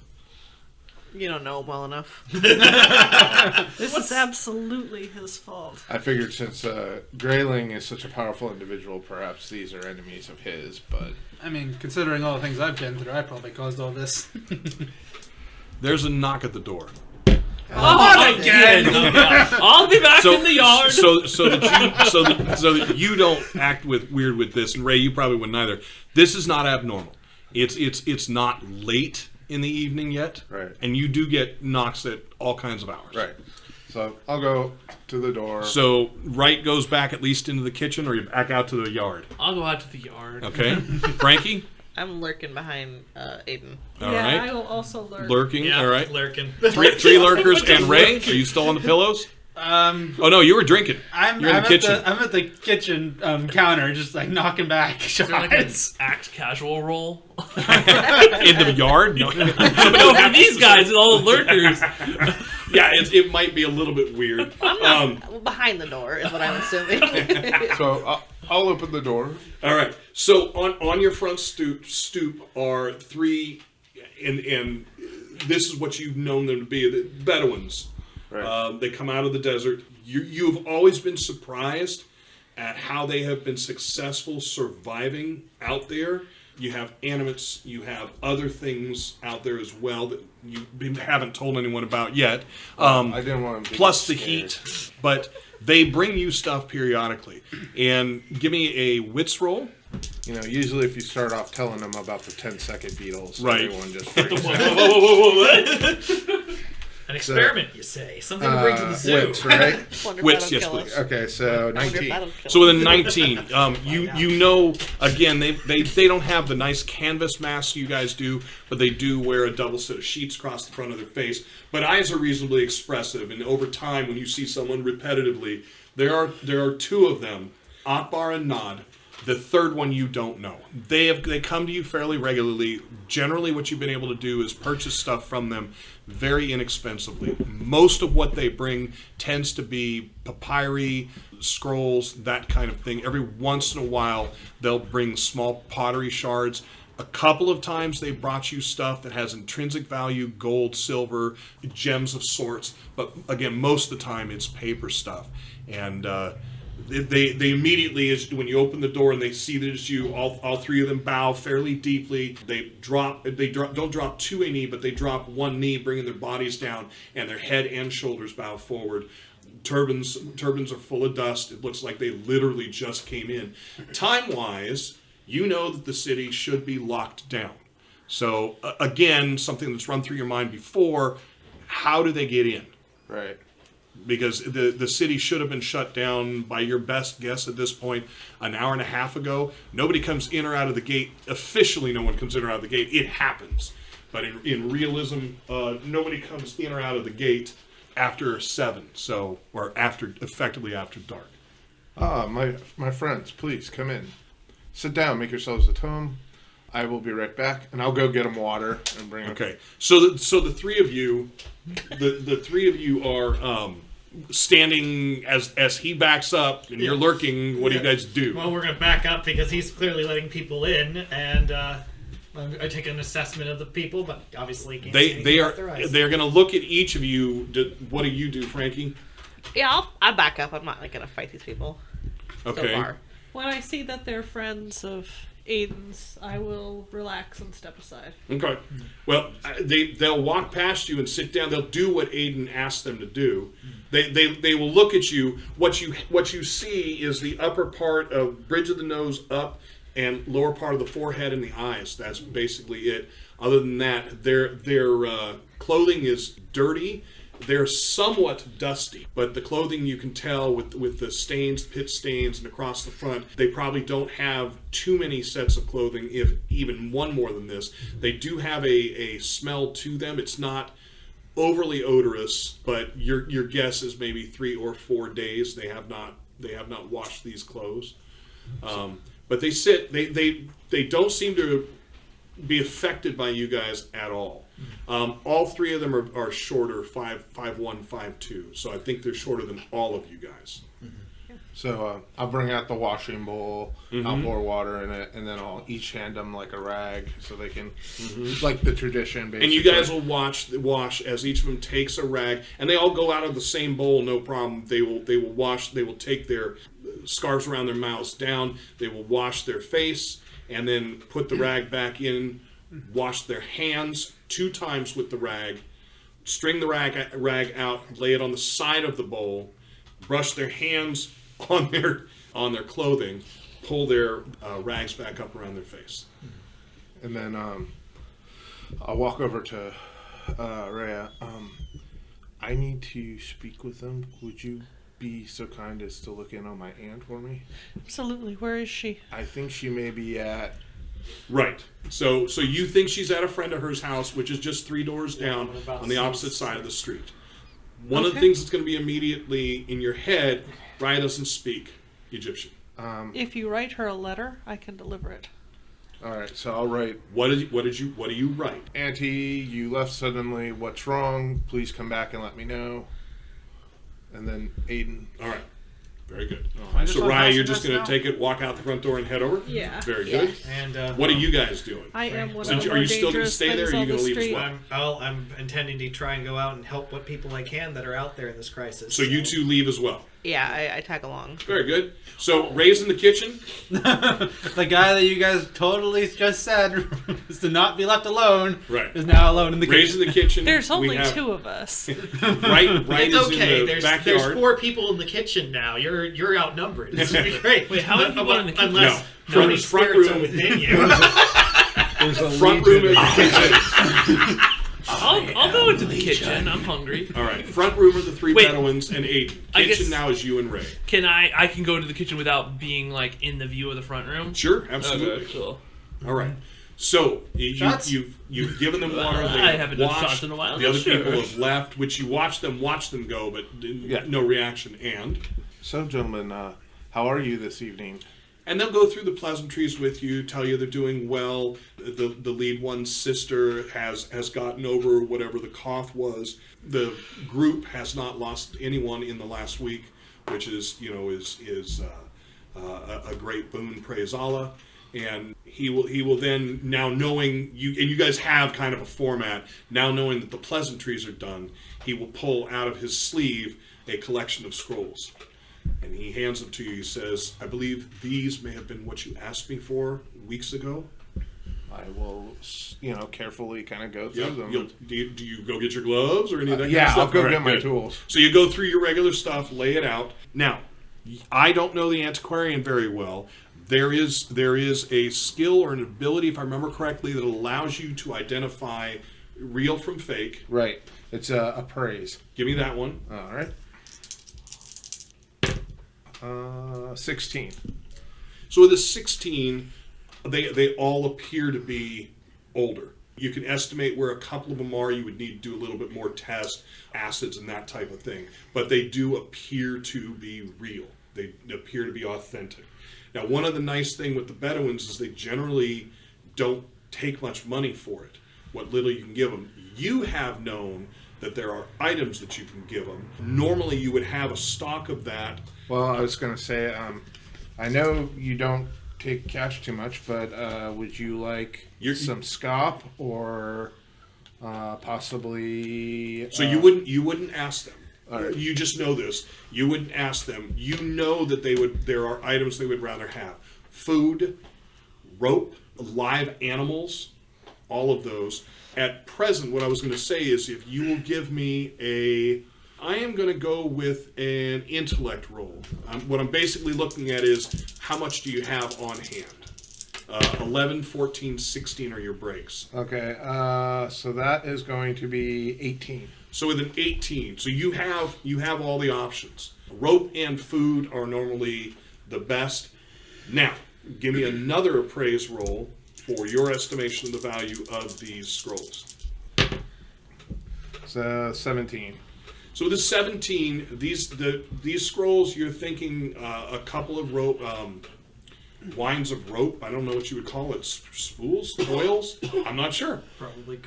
You don't know him well enough. This is absolutely his fault. I figured since Grayling is such a powerful individual, perhaps these are enemies of his, but... I mean, considering all the things I've been through, I probably caused all this. There's a knock at the door. Oh, again! I'll be back in the yard. So that you don't act weird with this, and Ray, you probably wouldn't either. This is not abnormal. It's not late in the evening yet, Right. And you do get knocks at all kinds of hours, Right. So I'll go to the door. So Wright goes back at least into the kitchen, or you back out to the yard. I'll go out to the yard. Okay, Frankie. I'm lurking behind Ayden. All yeah, right. I will also lurk. Lurking. Yeah, All right. lurking. Three lurkers and Ray. Are you still on the pillows? Oh no, you were drinking. You're in the kitchen. I'm at the kitchen counter, just like knocking back Is there like an shots. act casual roll? In the yard. No. No, for these guys and all the lurkers. Yeah, it might be a little bit weird. Behind the door is what I'm assuming. So I'll open the door. All right. So on your front stoop are three, and this is what you've known them to be, the Bedouins. Right. They come out of the desert. You've always been surprised at how they have been successful surviving out there. You have animates, you have other things out there as well that you haven't told anyone about yet. I didn't want to be Plus the scared. heat. But they bring you stuff periodically. And give me a wits roll. You know, usually if you start off telling them about the 10-second Beatles, Right. everyone just freaks out. Whoa. An experiment, you say. Something to bring to the zoo. Wits, right? Wonder if Wits, that'll yes, kill please. us. Okay, so I wonder if 19. that'll kill So us. with a 19, you know, again, they don't have the nice canvas masks you guys do, but they do wear a double set of sheets across the front of their face. But eyes are reasonably expressive, and over time, when you see someone repetitively, there are two of them, Akbar and Nod. The third one you don't know. They come to you fairly regularly. Generally, what you've been able to do is purchase stuff from them very inexpensively. Most of what they bring tends to be papyri, scrolls, that kind of thing. Every once in a while, they'll bring small pottery shards. A couple of times they brought you stuff that has intrinsic value, gold, silver, gems of sorts. But again, most of the time it's paper stuff. And They immediately, as when you open the door and they see that it's you, all three of them bow fairly deeply. They don't drop to a knee, but they drop one knee, bringing their bodies down, and their head and shoulders bow forward. Turbans are full of dust. It looks like they literally just came in. Time-wise, you know that the city should be locked down. So again, something that's run through your mind before: how do they get in? Right. Because the city should have been shut down, by your best guess at this point, an hour and a half ago. Nobody comes in or out of the gate. Officially, no one comes in or out of the gate. It happens. But in realism, nobody comes in or out of the gate after 7, or effectively after dark. My friends, please come in. Sit down, make yourselves at home. I will be right back, and I'll go get them water and bring them. Okay, so the three of you, the three of you are standing as he backs up, and you're lurking. What do you guys do? Well, we're gonna back up because he's clearly letting people in, and I take an assessment of the people, but obviously can't see anything they're going to look at each of you. What do you do, Frankie? Yeah, I'll back up. I'm not gonna fight these people. Okay. So far. When I see that they're friends of Ayden's, I will relax and step aside. Okay. Well, they'll walk past you and sit down. They'll do what Ayden asked them to do. They will look at you. What you see is the upper part of bridge of the nose up and lower part of the forehead and the eyes. That's basically it. Other than that, their clothing is dirty. They're somewhat dusty, but the clothing, you can tell with the stains, pit stains, and across the front, they probably don't have too many sets of clothing, if even one more than this. They do have a smell to them. It's not overly odorous, but your guess is maybe 3 or 4 days they have not washed these clothes. But they sit. They don't seem to be affected by you guys at all. All three of them are shorter, 5'1", 5'2". So I think they're shorter than all of you guys. So I'll bring out the washing bowl, I'll pour water in it, and then I'll each hand them like a rag so they can, like the tradition, basically. And you guys will wash as each of them takes a rag, and they all go out of the same bowl, no problem. They will wash. They will take their scarves around their mouths down. They will wash their face, and then put the rag back in. Wash their hands 2 times with the rag. String the rag out. Lay it on the side of the bowl. Brush their hands on their clothing. Pull their rags back up around their face. And then I'll walk over to Raya. I need to speak with them. Would you be so kind as to look in on my aunt for me? Absolutely. Where is she? I think she may be at... Right. So you think she's at a friend of hers house, which is just 3 doors down on the opposite side of the street. One of the things that's going to be immediately in your head, Raya doesn't speak Egyptian. If you write her a letter, I can deliver it. All right, so I'll write. What do you write? Auntie, you left suddenly. What's wrong? Please come back and let me know. And then Ayden. All right. Very good. I just So want Raya, house you're just arrest going now? to take it, walk out the front door, and head over. Yeah. Very good. And What are you guys doing? I am one So of the are more you still gonna dangerous stay there, or things are you on gonna the leave as street. well? I'm intending to try and go out and help what people I can that are out there in this crisis. So you 2 leave as well. Yeah, I tag along. Very good. So Ray's in the kitchen. The guy that you guys totally just said is to not be left alone Right. is now alone in the Ray's in kitchen. the kitchen. There's We only have 2 of us. Wright It's is okay. in the There's backyard. 4 people in the kitchen now. You're outnumbered. This will be great. Wait, how many people are in the kitchen? Unless No. so many Front spirits room. are within you. There's a Front room of the kitchen. I'll go into the kitchen. I'm hungry. All right. Front room are the 3 Wait. Bedouins and Ayden. I Kitchen guess- now is you and Ray. Can I can go to the kitchen without being like in the view of the front room? Sure, absolutely. Okay, cool. All right. So Shots? you've given them water. They I haven't done washed. shots in a while, The other sure. people have left, which you watch them go, but no reaction. So, gentlemen, how are you this evening? And they'll go through the pleasantries with you, tell you they're doing well. The lead one's sister has gotten over whatever the cough was. The group has not lost anyone in the last week, which is a great boon. Praise Allah. And he will then, now knowing you, and you guys have kind of a format, now knowing that the pleasantries are done, he will pull out of his sleeve a collection of scrolls. And he hands them to you. He says, I believe these may have been what you asked me for weeks ago. I will, carefully kind of go through them. Do you go get your gloves or any of that kind of Yeah, stuff? I'll go All right, get my good. tools. So you go through your regular stuff, lay it out. Now, I don't know the Antiquarian very well. There is a skill or an ability, if I remember correctly, that allows you to identify real from fake. Right. It's appraise. Give me that one. All right. 16. So with a 16, they all appear to be older. You can estimate where a couple of them are. You would need to do a little bit more test, acids and that type of thing. But they do appear to be real. They appear to be authentic. Now, one of the nice thing with the Bedouins is they generally don't take much money for it. What little you can give them. You have known that there are items that you can give them. Normally, you would have a stock of that. Well, I was going to say, I know you don't take cash too much, but would you like some scop or possibly? So you wouldn't ask them. Right. You just know this. You wouldn't ask them. You know that there are items they would rather have: food, rope, live animals, all of those. At present, what I was going to say is, if you will give me I am going to go with an intellect roll. What I'm basically looking at is how much do you have on hand. 11, 14, 16 are your breaks. Okay, so that is going to be 18. So with an 18, so you have all the options. Rope and food are normally the best. Now, give me another appraise roll for your estimation of the value of these scrolls. So 17. So with the 17, these scrolls, you're thinking a couple of rope, winds of rope. I don't know what you would call it. Spools? Coils? I'm not sure. Probably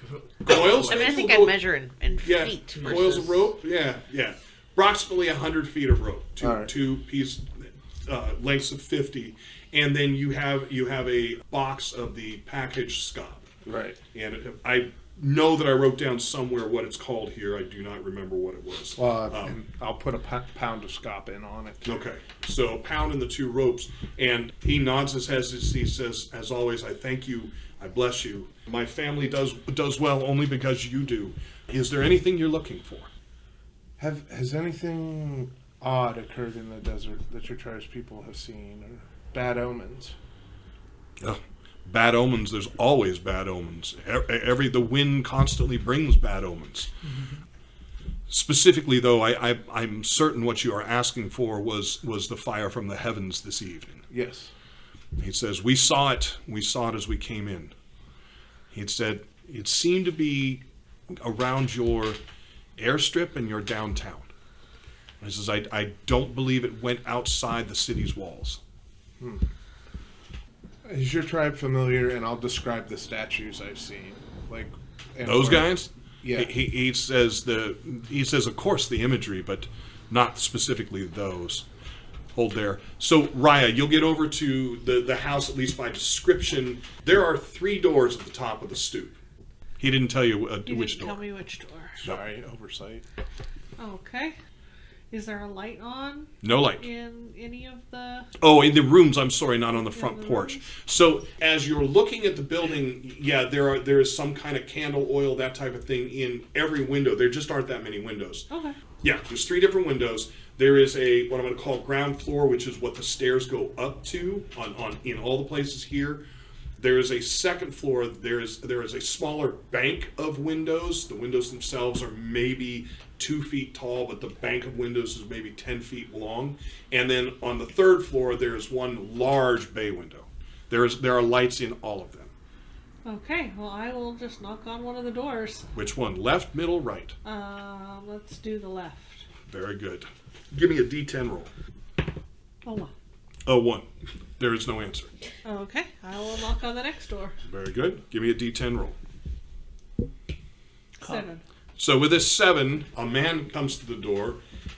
Coils? I mean, I think We'll I'd go- measure in Yeah, feet. coils of versus- rope. Yeah. Approximately 100 feet of rope. All right. Two piece lengths of 50, and then you have a box of the packaged scop. Right. And I know that I wrote down somewhere what it's called here. I do not remember what it was. Well, and I'll put a pound of scop in on it. Okay, so pound in the two ropes, and he nods his head as he says, "As always, I thank you. I bless you. My family does well only because you do. Is there anything you're looking for?" Has anything odd occurred in the desert that your tribespeople have seen, or bad omens? Oh, bad omens. There's always bad omens. The wind constantly brings bad omens. Specifically, though, I'm certain what you are asking for was the fire from the heavens this evening. Yes. He says, we saw it as we came in. He said, it seemed to be around your airstrip and your downtown. He says, I don't believe it went outside the city's walls. Is your tribe familiar? And I'll describe the statues I've seen. Those guys? Yeah. He says, of course, the imagery, but not specifically those. Hold there. So, Raya, you'll get over to the house, at least by description. There are 3 doors at the top of the stoop. He didn't tell you You which didn't door. tell me which door. Sorry, oversight. Okay. Is there a light on No light. in any of the... Oh, in the rooms, I'm sorry, not on the front the porch. rooms? So as you're looking at the building, yeah, there is some kind of candle, oil, that type of thing in every window. There just aren't that many windows. Okay. Yeah, there's 3 different windows. There is what I'm going to call ground floor, which is what the stairs go up to in all the places here. There is a second floor. There is a smaller bank of windows. The windows themselves are maybe 2 feet tall, but the bank of windows is maybe 10 feet long. And then on the 3rd floor, there is one large bay window. There are lights in all of them. Okay, well, I will just knock on one of the doors. Which one? Left, middle, right? Let's do the left. Very good. Give me a D10 roll. Oh, well. Oh, 1. There is no answer. Okay, I will knock on the next door. Very good. Give me a D10 roll. 7. So with this 7, a man comes to the door,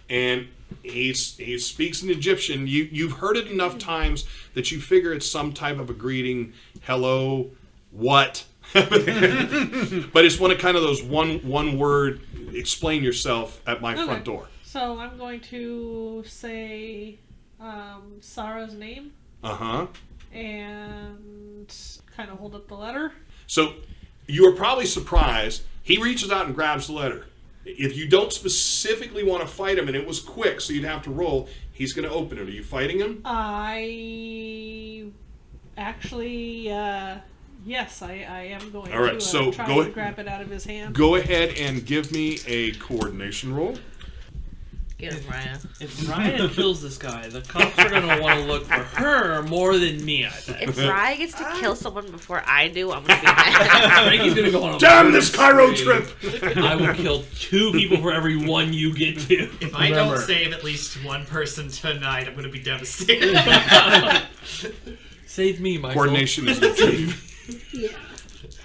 and he speaks in Egyptian. You've heard it enough times that you figure it's some type of a greeting. Hello, what? But it's one of those one word, explain yourself at my front door. So I'm going to say Sarah's name Uh-huh. and kind of hold up the letter. So you are probably surprised. He reaches out and grabs the letter. If you don't specifically want to fight him, and it was quick, so you'd have to roll, he's going to open it. Are you fighting him? I actually, yes, I am going All right, to so try go and ahead. grab it out of his hand. Go ahead and give me a coordination roll. Get him, Raya. If Raya kills this guy, the cops are gonna want to look for her more than me, I think. If Raya gets to kill someone before I do, I'm gonna be mad. Frankie's gonna go on a Damn murder this Cairo spree. trip! I will kill 2 people for every one you get to. If I Remember. don't save at least one person tonight, I'm going to be devastated. Save me, Michael. Coordination is your chief.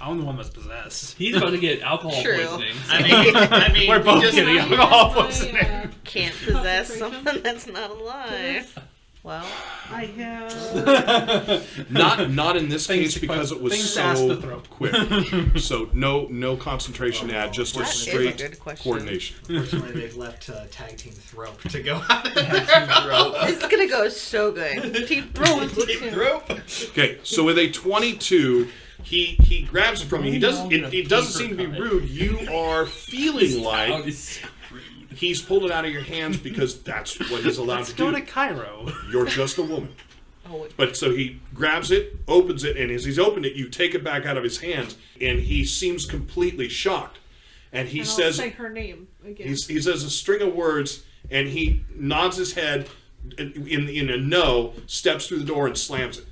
I'm the one that's possessed. He's about to get alcohol True. poisoning. I mean, We're both just, getting I alcohol have poisoning. my, Can't possess Concentration? something that's not alive. Well, I have. Not in this Things case to because it was things to ask the so throat. quick. So no concentration add, just a That is a straight good question. coordination. Fortunately, they've left tag team throw to go out. it's gonna go so good. Team throw Team throw. Okay, so with a 22, he grabs it from you. He doesn't. It doesn't seem to be rude. You are feeling like he's pulled it out of your hands because that's what he's allowed Let's to go do. to Cairo. You're just a woman. Oh, wait. But so he grabs it, opens it, and as he's opened it, you take it back out of his hands, and he seems completely shocked. And he And I'll says, say her name again. he says a string of words, and he nods his head in a no, steps through the door, and slams it.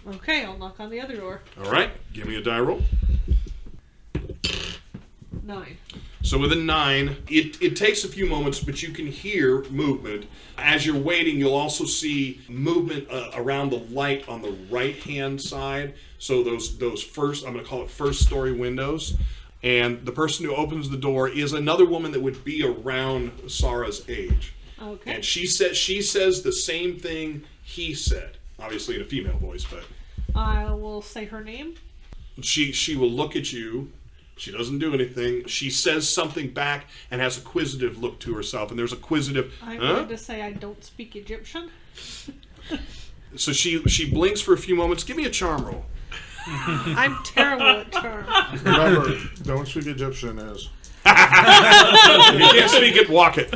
Okay, I'll knock on the other door. All right, give me a die roll. 9. So with a 9, it takes a few moments, but you can hear movement. As you're waiting, you'll also see movement around the light on the right-hand side. So those first, I'm going to call it first-story windows. And the person who opens the door is another woman that would be around Sarah's age. Okay. And she says the same thing he said, obviously in a female voice, but I will say her name. she will look at you. She doesn't do anything. She says something back and has a quizzitive look to herself. And there's a quizzitive, I'm huh? going to say I don't speak Egyptian. So she blinks for a few moments. Give me a charm roll. I'm terrible at charm. Remember, don't speak Egyptian is. If you can't speak it, walk it.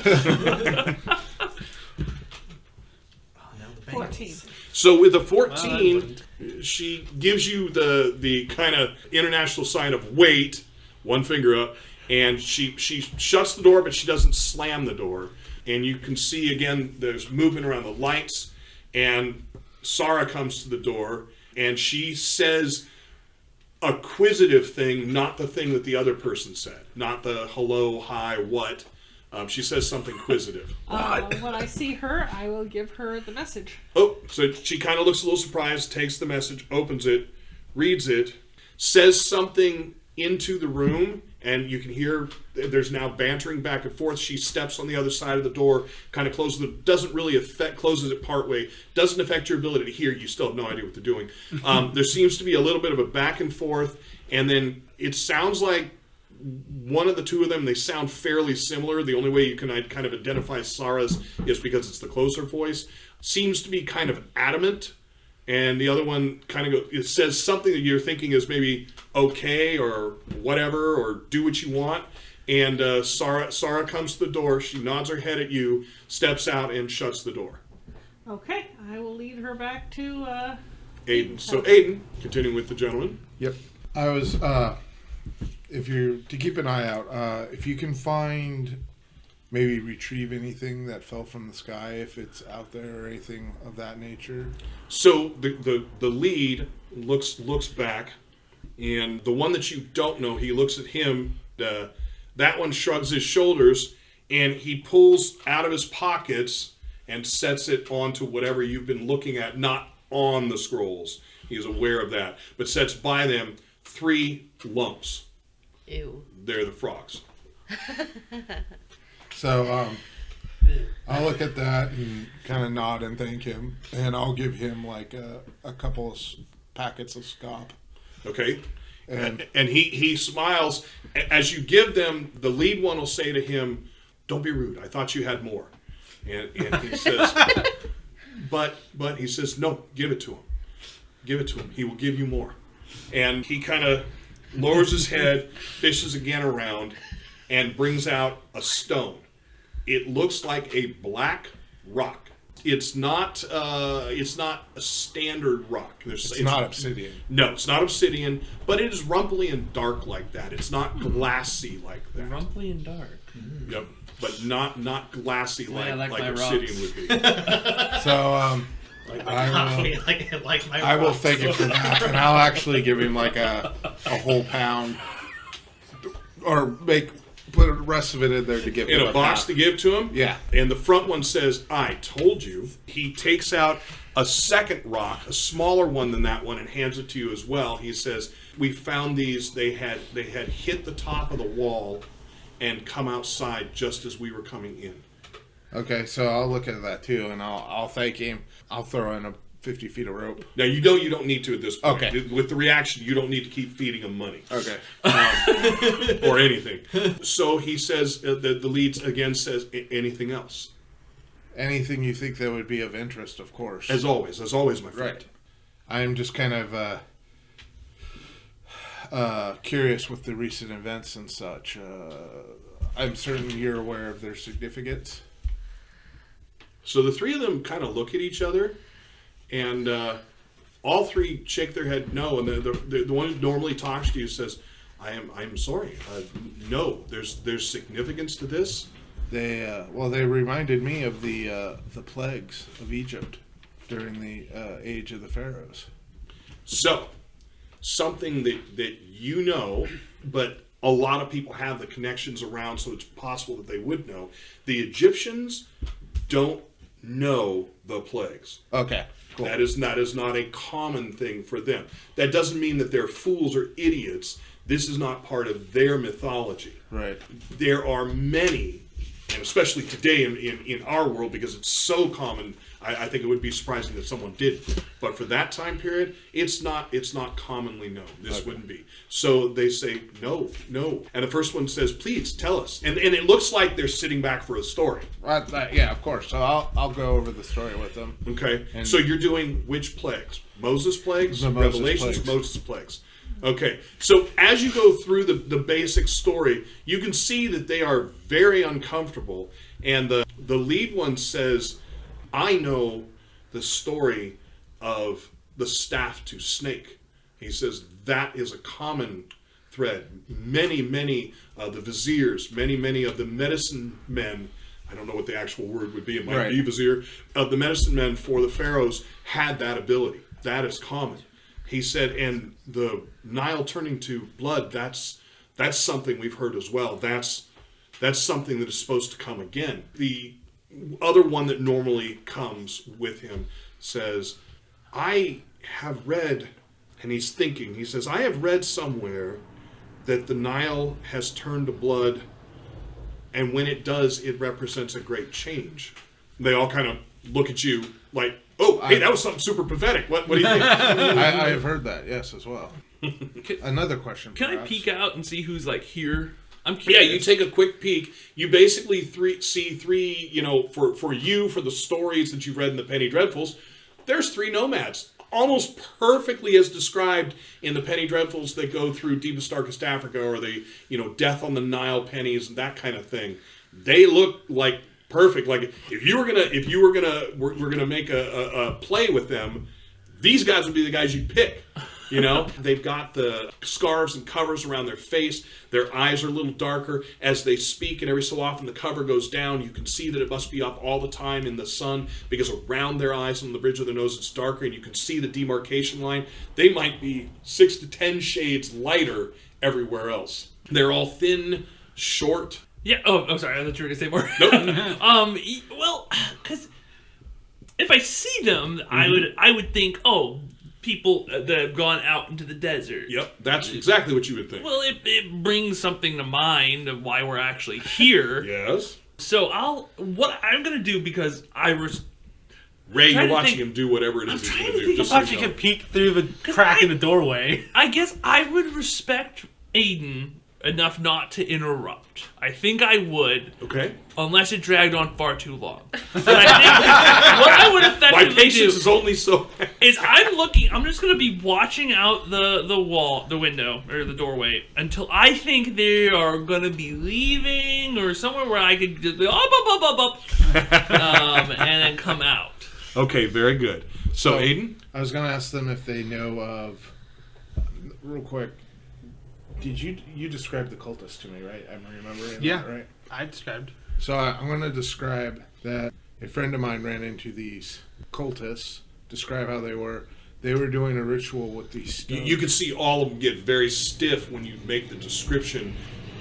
Oh, no, the 14. So with the Well, I 14, wouldn't. she gives you the kind of international sign of wait, one finger up, and she shuts the door, but she doesn't slam the door. And you can see again there's movement around the lights, and Sarah comes to the door, and she says a quizzitive thing, not the thing that the other person said, not the hello, hi, what. She says something quizzitive. When I see her, I will give her the message. Oh, so she kind of looks a little surprised, takes the message, opens it, reads it, says something into the room, and you can hear there's now bantering back and forth. She steps on the other side of the door, kind of closes it, doesn't really affect, closes it partway, doesn't affect your ability to hear. You still have no idea what they're doing. There seems to be a little bit of a back and forth, and then it sounds like one of the two of them, they sound fairly similar. The only way you can kind of identify Sarah's is because it's the closer voice. Seems to be kind of adamant, and the other one kind of it says something that you're thinking is maybe okay or whatever or do what you want. And Sarah comes to the door. She nods her head at you, steps out, and shuts the door. Okay, I will lead her back to Ayden. So Ayden, continuing with the gentleman. Yep. I was, if you're to keep an eye out, if you can find, maybe retrieve anything that fell from the sky, if it's out there or anything of that nature. So the lead looks back, and the one that you don't know, he looks at him. That one shrugs his shoulders, and he pulls out of his pockets and sets it onto whatever you've been looking at, not on the scrolls. He's aware of that, but sets by them 3 lumps. Ew. They're the frogs. So I'll look at that and kind of nod and thank him, and I'll give him like a couple of packets of scop. Okay? And And he smiles. As you give them, the lead one will say to him, don't be rude. I thought you had more. And he says, but he says, no, give it to him. Give it to him. He will give you more. And he kind of lowers his head, fishes again around, and brings out a stone. It looks like a black rock. It's not a standard rock. It's not obsidian. No, it's not obsidian, but it is rumply and dark like that. It's not glassy like that. Rumply and dark. Yep, but not glassy way I like like my obsidian would be. So I will thank him for that, and I'll actually give him like a whole pound, or put the rest of it in there to give In him a box pound. to give to him? Yeah. And the front one says, I told you. He takes out a second rock, a smaller one than that one, and hands it to you as well. He says, we found these. They had hit the top of the wall and come outside just as we were coming in. Okay, so I'll look at that too, and I'll thank him. I'll throw in a 50 feet of rope. Now, you know you don't need to at this point. Okay. With the reaction, you don't need to keep feeding him money. Okay. Or anything. So he says, the lead again says, anything else? Anything you think that would be of interest, of course. As always, my friend. Right. I'm just kind of curious with the recent events and such. I'm certain you're aware of their significance. So the three of them kind of look at each other, and all three shake their head no. And the one who normally talks to you says, "I'm sorry. No, there's significance to this." They reminded me of the plagues of Egypt during the age of the pharaohs. So something that you know, but a lot of people have the connections around, so it's possible that they would know. The Egyptians don't know the plagues. Okay, cool. That is not a common thing for them. That doesn't mean that they're fools or idiots. This is not part of their mythology. Right. There are many, and especially today in our world, because it's so common, I think it would be surprising that someone did. But for that time period, it's not commonly known. This wouldn't be. So they say, no. And the first one says, please, tell us. And it looks like they're sitting back for a story. Yeah, of course. So I'll go over the story with them. Okay. And so you're doing which plagues? Moses' plagues? The Moses Revelations? plagues. Moses' plagues. Okay. So as you go through the basic story, you can see that they are very uncomfortable. And the lead one says, I know the story of the staff to snake. He says that is a common thread. Many the viziers, many of the medicine men, I don't know what the actual word would be, it might be vizier, of the medicine men for the pharaohs had that ability. That is common. He said, and the Nile turning to blood, that's something we've heard as well. That's something that is supposed to come again. The other one that normally comes with him says, I have read, and he's thinking, he says, I have read somewhere that the Nile has turned to blood, and when it does, it represents a great change. They all kind of look at you like, oh, hey, that was something super pathetic. What do you think? I have heard that, yes, as well. Another question, Can perhaps. I peek out and see who's like here? I'm Yeah, curious. you take a quick peek. You basically see three, for the stories that you've read in the Penny Dreadfuls, there's three nomads. Almost perfectly as described in the Penny Dreadfuls that go through Deepest Darkest Africa, or the, Death on the Nile pennies and that kind of thing. They look like perfect. Like we're gonna make a play with them, these guys would be the guys you'd pick. They've got the scarves and covers around their face. Their eyes are a little darker as they speak, and every so often the cover goes down. You can see that it must be up all the time in the sun, because around their eyes and the bridge of their nose it's darker, and you can see the demarcation line. They might be 6 to 10 shades lighter everywhere else. They're all thin, short. Yeah. Oh, sorry. I thought you were gonna say more. Nope. Well, because if I see them, I would think, oh, people that have gone out into the desert. Yep, that's exactly what you would think. Well, it brings something to mind of why we're actually here. Yes. So what I'm gonna do, because Ray, you're trying to watching think- him do whatever it is I'm he's trying going to to do. think Just I so thought you you know. could peek through the crack in the doorway. I guess I would respect Ayden enough not to interrupt. I think I would. Okay. Unless it dragged on far too long. But I think what I would My effectively patience do is only so. is I'm just gonna be watching out the window, or the doorway, until I think they are gonna be leaving, or somewhere where I could just be and then come out. Okay, very good. So, Ayden? I was going to ask them if they know of... Real quick, did you describe the cultist to me, right? I'm remembering that, right? I described. So I'm going to describe that a friend of mine ran into these cultists, describe how they were. They were doing a ritual with these stones. You can see all of them get very stiff when you make the description.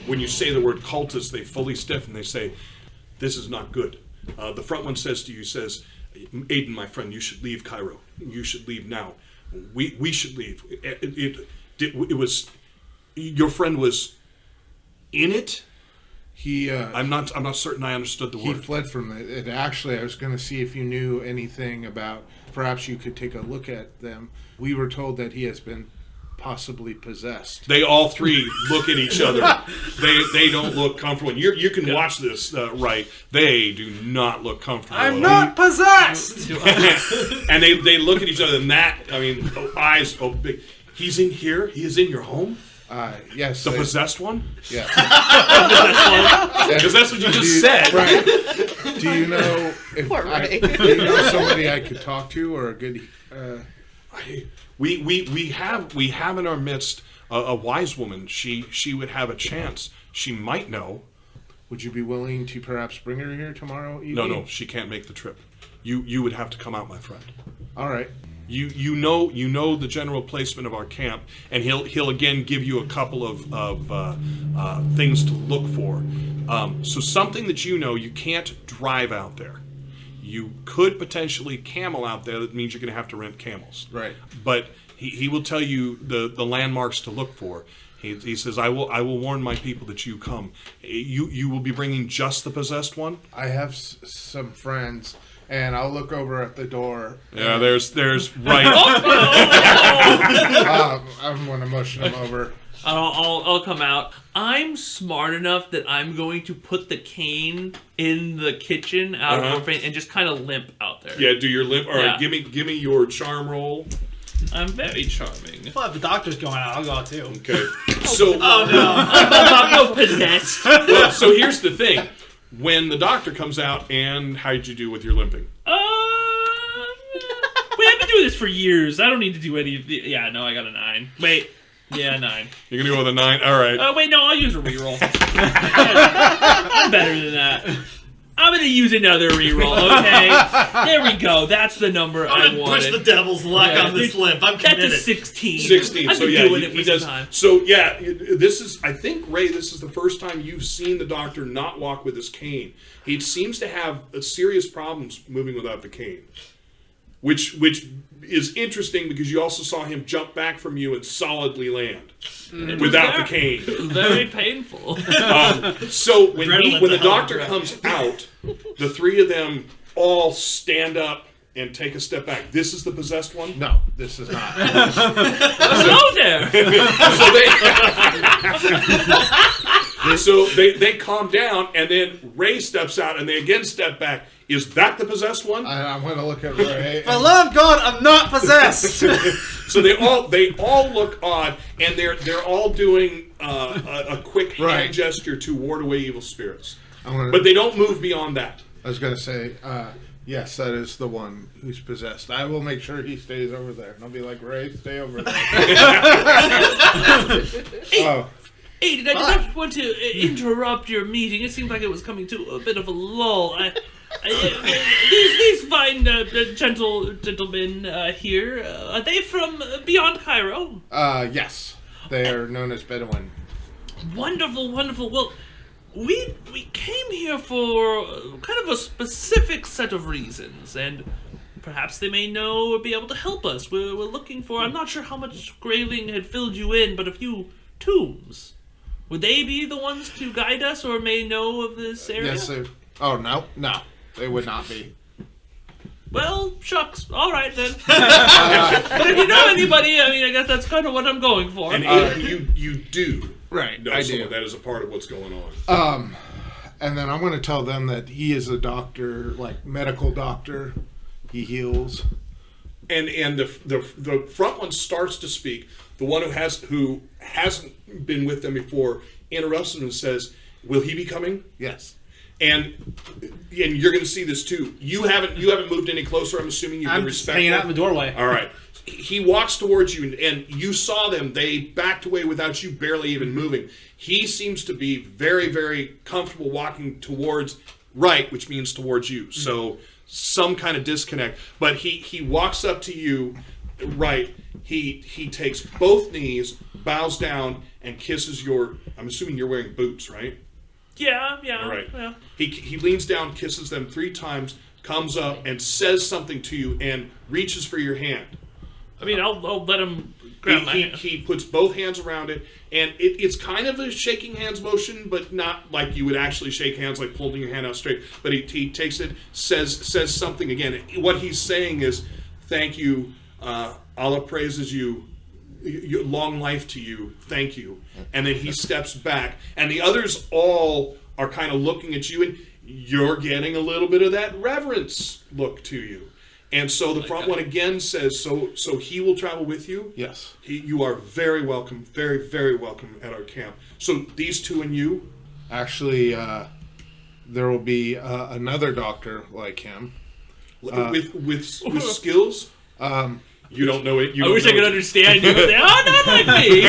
When you say the word cultist, they fully stiff and they say, this is not good. The front one says to you, Ayden, my friend, you should leave Cairo. You should leave now. We should leave. It was, your friend was in it? I'm not certain I understood the He word. fled from it. Actually, I was going to see if you knew anything about, perhaps you could take a look at them. We were told that he has been possibly possessed. They all three look at each other. They don't look comfortable. You can watch this, Wright. They do not look comfortable. I'm not possessed! And they look at each other, and eyes big. He's in here? He is in your home? Yes. The possessed one? Yeah. Because that's what you just said. Right. Do you know Poor Ray. do you know somebody I could talk to, or a good... We have in our midst a wise woman. She would have a chance. She might know. Would you be willing to perhaps bring her here tomorrow evening? No, she can't make the trip. You would have to come out, my friend. All right. You know the general placement of our camp, and he'll again give you a couple of things to look for. So something that you can't drive out there. You could potentially camel out there. That means you're going to have to rent camels. Right. But he will tell you the landmarks to look for. He says, I will warn my people that you come. You will be bringing just the possessed one? I have some friends, and I'll look over at the door. Yeah, there's Wright. I'm going to motion him over. I'll come out. I'm smart enough that I'm going to put the cane in the kitchen out of frame and just kind of limp out there. Yeah, do your limp. All right, Yeah. give me your charm roll. I'm very charming. Well, if the doctor's going out, I'll go out too. Okay. So I'm no possessed. well, so here's the thing. When the doctor comes out, and how'd you do with your limping? We have been doing this for years. I don't need to do any of the... Yeah, no, I got a 9. Wait. Yeah, 9. You're going to go with a 9? All right. Wait, no, I'll use a reroll. I'm better than that. I'm going to use another reroll, okay? There we go. That's the number I I'm gonna wanted. push the devil's luck on this limp. I'm That's committed. a 16. 16. I've So been yeah, doing it he for does. some time. So yeah, this is. I think Ray, this is the first time you've seen the doctor not walk with his cane. He seems to have serious problems moving without the cane, which is interesting because you also saw him jump back from you and solidly land without the cane. Very painful. So when Adrenaline's the a hell of a doctor drug. comes out, the three of them all stand up and take a step back. This is the possessed one? No, this is not. Hello there. So they calm down, and then Ray steps out, and they again step back. Is that the possessed one? I'm going to look at Ray. For the love of God, I'm not possessed! So they all look odd, and they're all doing a quick hand Right. gesture to ward away evil spirits, I'm but they don't move beyond that. I was going to say, yes, that is the one who's possessed. I will make sure he stays over there. And I'll be like, Ray, stay over there. Oh, Hey, did I not want to interrupt your meeting? It seemed like it was coming to a bit of a lull. These fine gentlemen here, are they from beyond Cairo? yes. They are known as Bedouin. Wonderful, wonderful. Well, we came here for kind of a specific set of reasons, and perhaps they may know or be able to help us. We're looking for, I'm not sure how much Grayling had filled you in, but a few tombs. Would they be the ones to guide us or may know of this area? Yes, they... Oh, no. They would not be. Well, shucks. All right, then. But if you know anybody, I mean, I guess that's kind of what I'm going for. And you do Right, know I someone do. that is a part of what's going on. And then I'm going to tell them that he is a doctor, like medical doctor. He heals. And the front one starts to speak. The one who hasn't been with them before interrupts them and says, "Will he be coming?" Yes. And you're going to see this too. You haven't moved any closer. I'm assuming you've been I'm just respectful. hanging out in the doorway. All right. He walks towards you, and you saw them. They backed away without you barely even moving. He seems to be very, very comfortable walking towards Wright, which means towards you. So some kind of disconnect. But he walks up to you, Wright. He takes both knees, bows down, and kisses your. I'm assuming you're wearing boots, right? Yeah. All right. Yeah. He leans down, kisses them 3 times, comes up and says something to you, and reaches for your hand. I mean, I'll let him grab my hand. He puts both hands around it, and it's kind of a shaking hands motion, but not like you would actually shake hands, like holding your hand out straight. But he takes it, says something again. What he's saying is, "Thank you. Allah praises you. Long life to you. Thank you." And then he steps back, and the others all are kind of looking at you, and you're getting a little bit of that reverence look to you. And so the front one again says, so he will travel with you? Yes. You are very welcome, very, very welcome at our camp. So these 2 and you? Actually, there will be another doctor like him. With skills? You don't know it. I wish I could understand you. But not like me.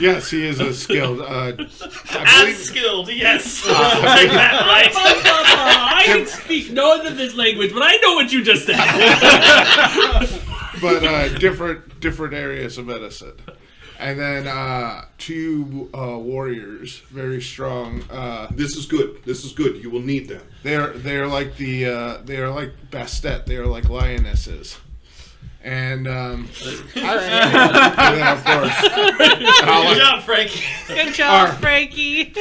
Yes, he is a skilled. I As believe, skilled, yes. Like that, right? I can speak no other than this language, but I know what you just said. but different areas of medicine. And then 2 warriors, very strong. This is good. This is good. You will need them. They are like they are like Bastet. They are like lionesses. And, and then of course, Good job, Frankie. Good job, Frankie.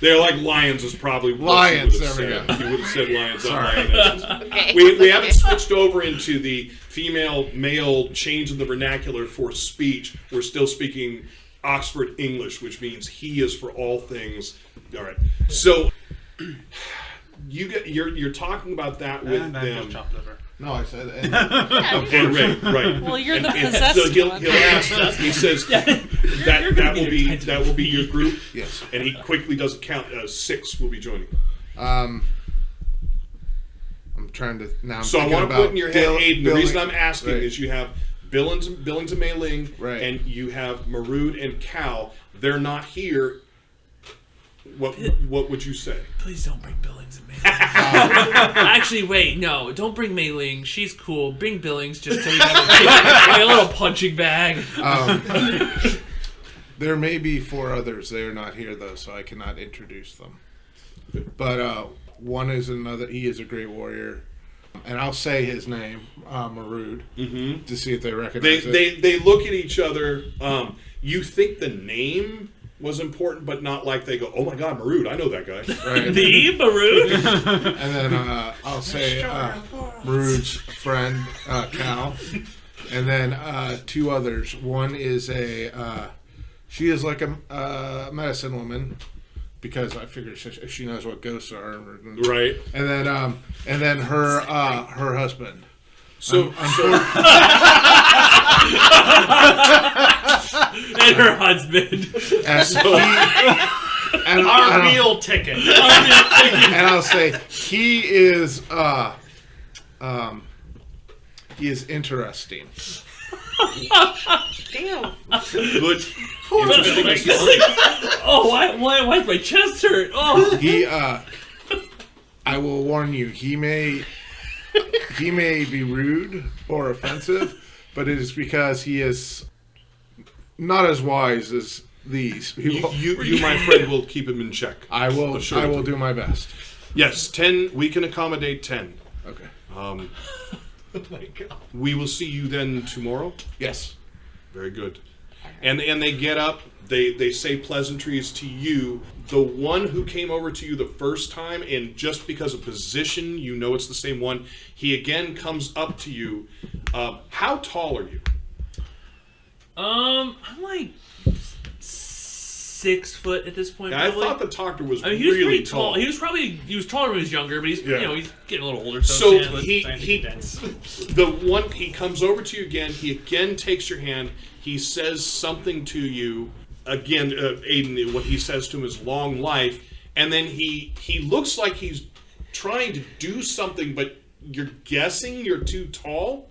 They're like lions is probably what Lions, you would have there we said. go. You would have said lions, not lionesses. Okay. We haven't switched over into the female-male change in the vernacular for speech. We're still speaking Oxford English, which means he is for all things. All right. So you're talking about that with And I'm them. just chopped liver. no, I said. And right. Well, you're the And possessed so he'll one. ask. He says that will be your group. Yes. And he quickly does a count. 6 will be joining. I'm trying to now. I'm So I thinking want to about put in your head, Ayden. The reason I'm asking right. is you have Billings and Mei Ling, Right. and you have Marud and Cal. They're not here. What would you say? Please don't bring Billings and Mei Ling. Actually, wait, no, don't bring Mei Ling. She's cool. Bring Billings just so you have a little punching bag. There may be 4 others. They are not here though, so I cannot introduce them. But one is another. He is a great warrior, and I'll say his name, Marud, to see if they recognize it. They look at each other. You think the name was important, but not like they go, "Oh my God, Marud, I know that guy." Right. The Maroon? And then I'll say Marud's friend, Cal. And then 2 others. One is she is like a medicine woman, because I figured she knows what ghosts are. Right. And then her husband. So And her husband. And Our meal ticket. and I'll say he is interesting. Damn. good. Interesting. Oh, why is my chest hurt? Oh. He I will warn you, he may be rude or offensive, but it is because he is not as wise as these people. You, my friend, will keep him in check. I will Assuredly. do my best. Yes, 10. We can accommodate 10. Okay. Oh my God. We will see you then tomorrow. Yes. Very good. And they get up. They say pleasantries to you. The one who came over to you the first time, and just because of position, you know it's the same one, he again comes up to you. How tall are you? I'm like 6 foot at this point. Yeah, I probably. thought the talker was I mean, he was really pretty tall. He was taller when he was younger, but he's he's getting a little older. So yeah. he comes over to you again. He again takes your hand. He says something to you again. Ayden, what he says to him is "long life," and then he looks like he's trying to do something, but you're guessing you're too tall.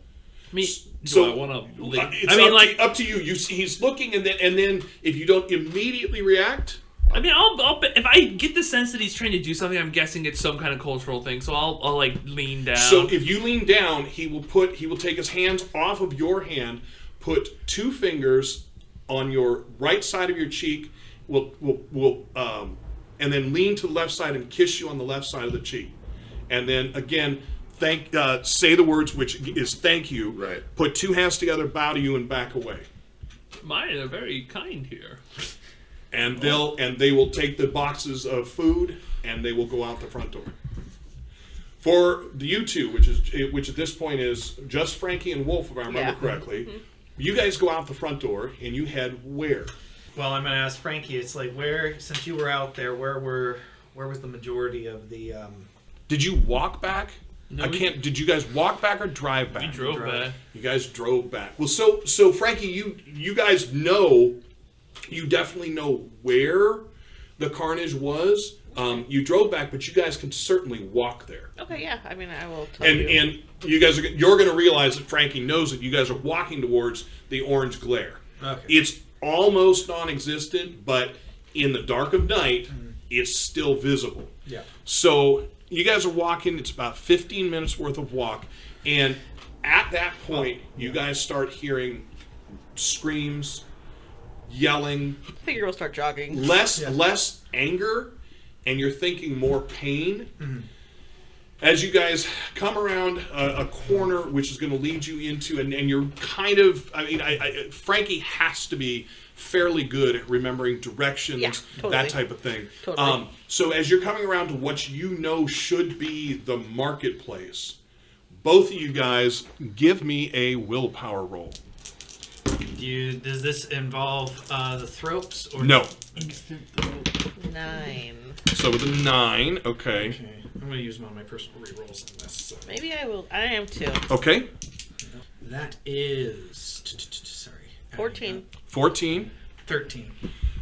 I mean, so do I want to? It's up to you. He's looking, and then if you don't immediately react. I mean, I'll if I get the sense that he's trying to do something, I'm guessing it's some kind of cultural thing. So I'll like lean down. So if you lean down, he will take his hands off of your hand, put 2 fingers on your right side of your cheek, and then lean to the left side and kiss you on the left side of the cheek, and then again say the words, which is thank you. Right. Put 2 hands together, bow to you, and back away. Mine are very kind here. And they will take the boxes of food and they will go out the front door. For you two, which at this point is just Frankie and Wolf, if I remember correctly, you guys go out the front door and you head where? Well, I'm going to ask Frankie. It's like since you were out there, where was the majority of the? Did you walk back? No, Did you guys walk back or drive back? We drove back. You guys drove back. Well, so Frankie, you guys know. You definitely know where the carnage was. You drove back, but you guys can certainly walk there. Okay, yeah. I mean, I will tell you. And you guys you're going to realize that Frankie knows that you guys are walking towards the orange glare. Okay. It's almost non-existent, but in the dark of night, it's still visible. Yeah. So you guys are walking. It's about 15 minutes worth of walk, and at that point, you guys start hearing screams, yelling, I figure we'll start jogging. less anger, and you're thinking more pain. As you guys come around a corner, which is going to lead you into, and you're kind of, Frankie has to be fairly good at remembering directions, totally. that type of thing. Totally. So as you're coming around to what you know should be the marketplace, both of you guys give me a willpower roll. Does this involve the thropes or No. 9. So with a 9, okay. Okay. I'm going to use one of my personal rerolls on this. So. Maybe I will. I am too. Okay. That is 14. 14. 13.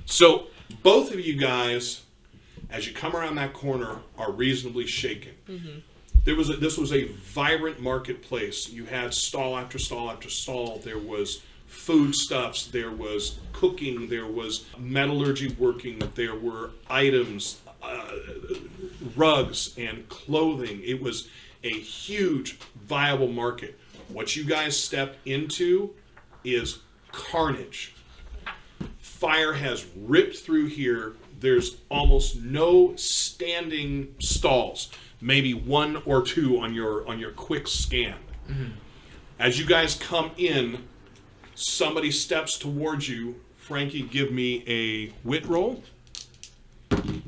So both of you guys, as you come around that corner, are reasonably shaken. This was a vibrant marketplace. You had stall after stall after stall. There was foodstuffs, there was cooking, there was metallurgy working, there were items, rugs and clothing. It was a huge, viable market. What you guys step into is carnage. Fire has ripped through here. There's almost no standing stalls. Maybe 1 or 2 on your quick scan. As you guys come in, somebody steps towards you. Frankie, give me a wit roll. 10.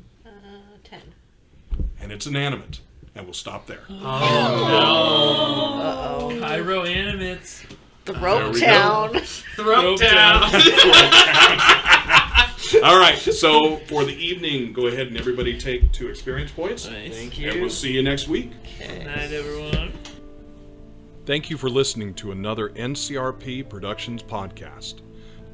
And it's an animate. And we'll stop there. Uh-oh. Cairo Animates. Throat town. Throat down. All right, so for the evening, go ahead and everybody take 2 experience points. Nice. Thank And you. we'll see you next week. Good night, everyone. Thank you for listening to another NCRP Productions podcast.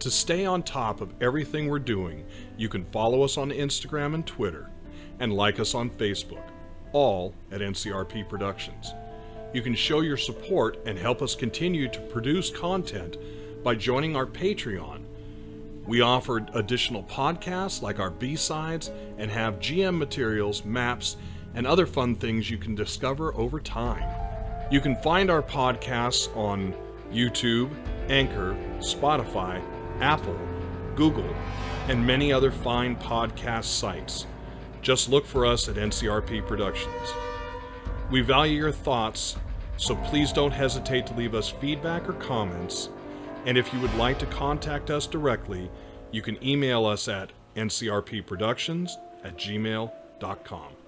To stay on top of everything we're doing, you can follow us on Instagram and Twitter, and like us on Facebook, all at NCRP Productions. You can show your support and help us continue to produce content by joining our Patreon. We offer additional podcasts like our B-sides and have GM materials, maps, and other fun things you can discover over time. You can find our podcasts on YouTube, Anchor, Spotify, Apple, Google, and many other fine podcast sites. Just look for us at NCRP Productions. We value your thoughts, so please don't hesitate to leave us feedback or comments. And if you would like to contact us directly, You can email us at ncrpproductions@gmail.com.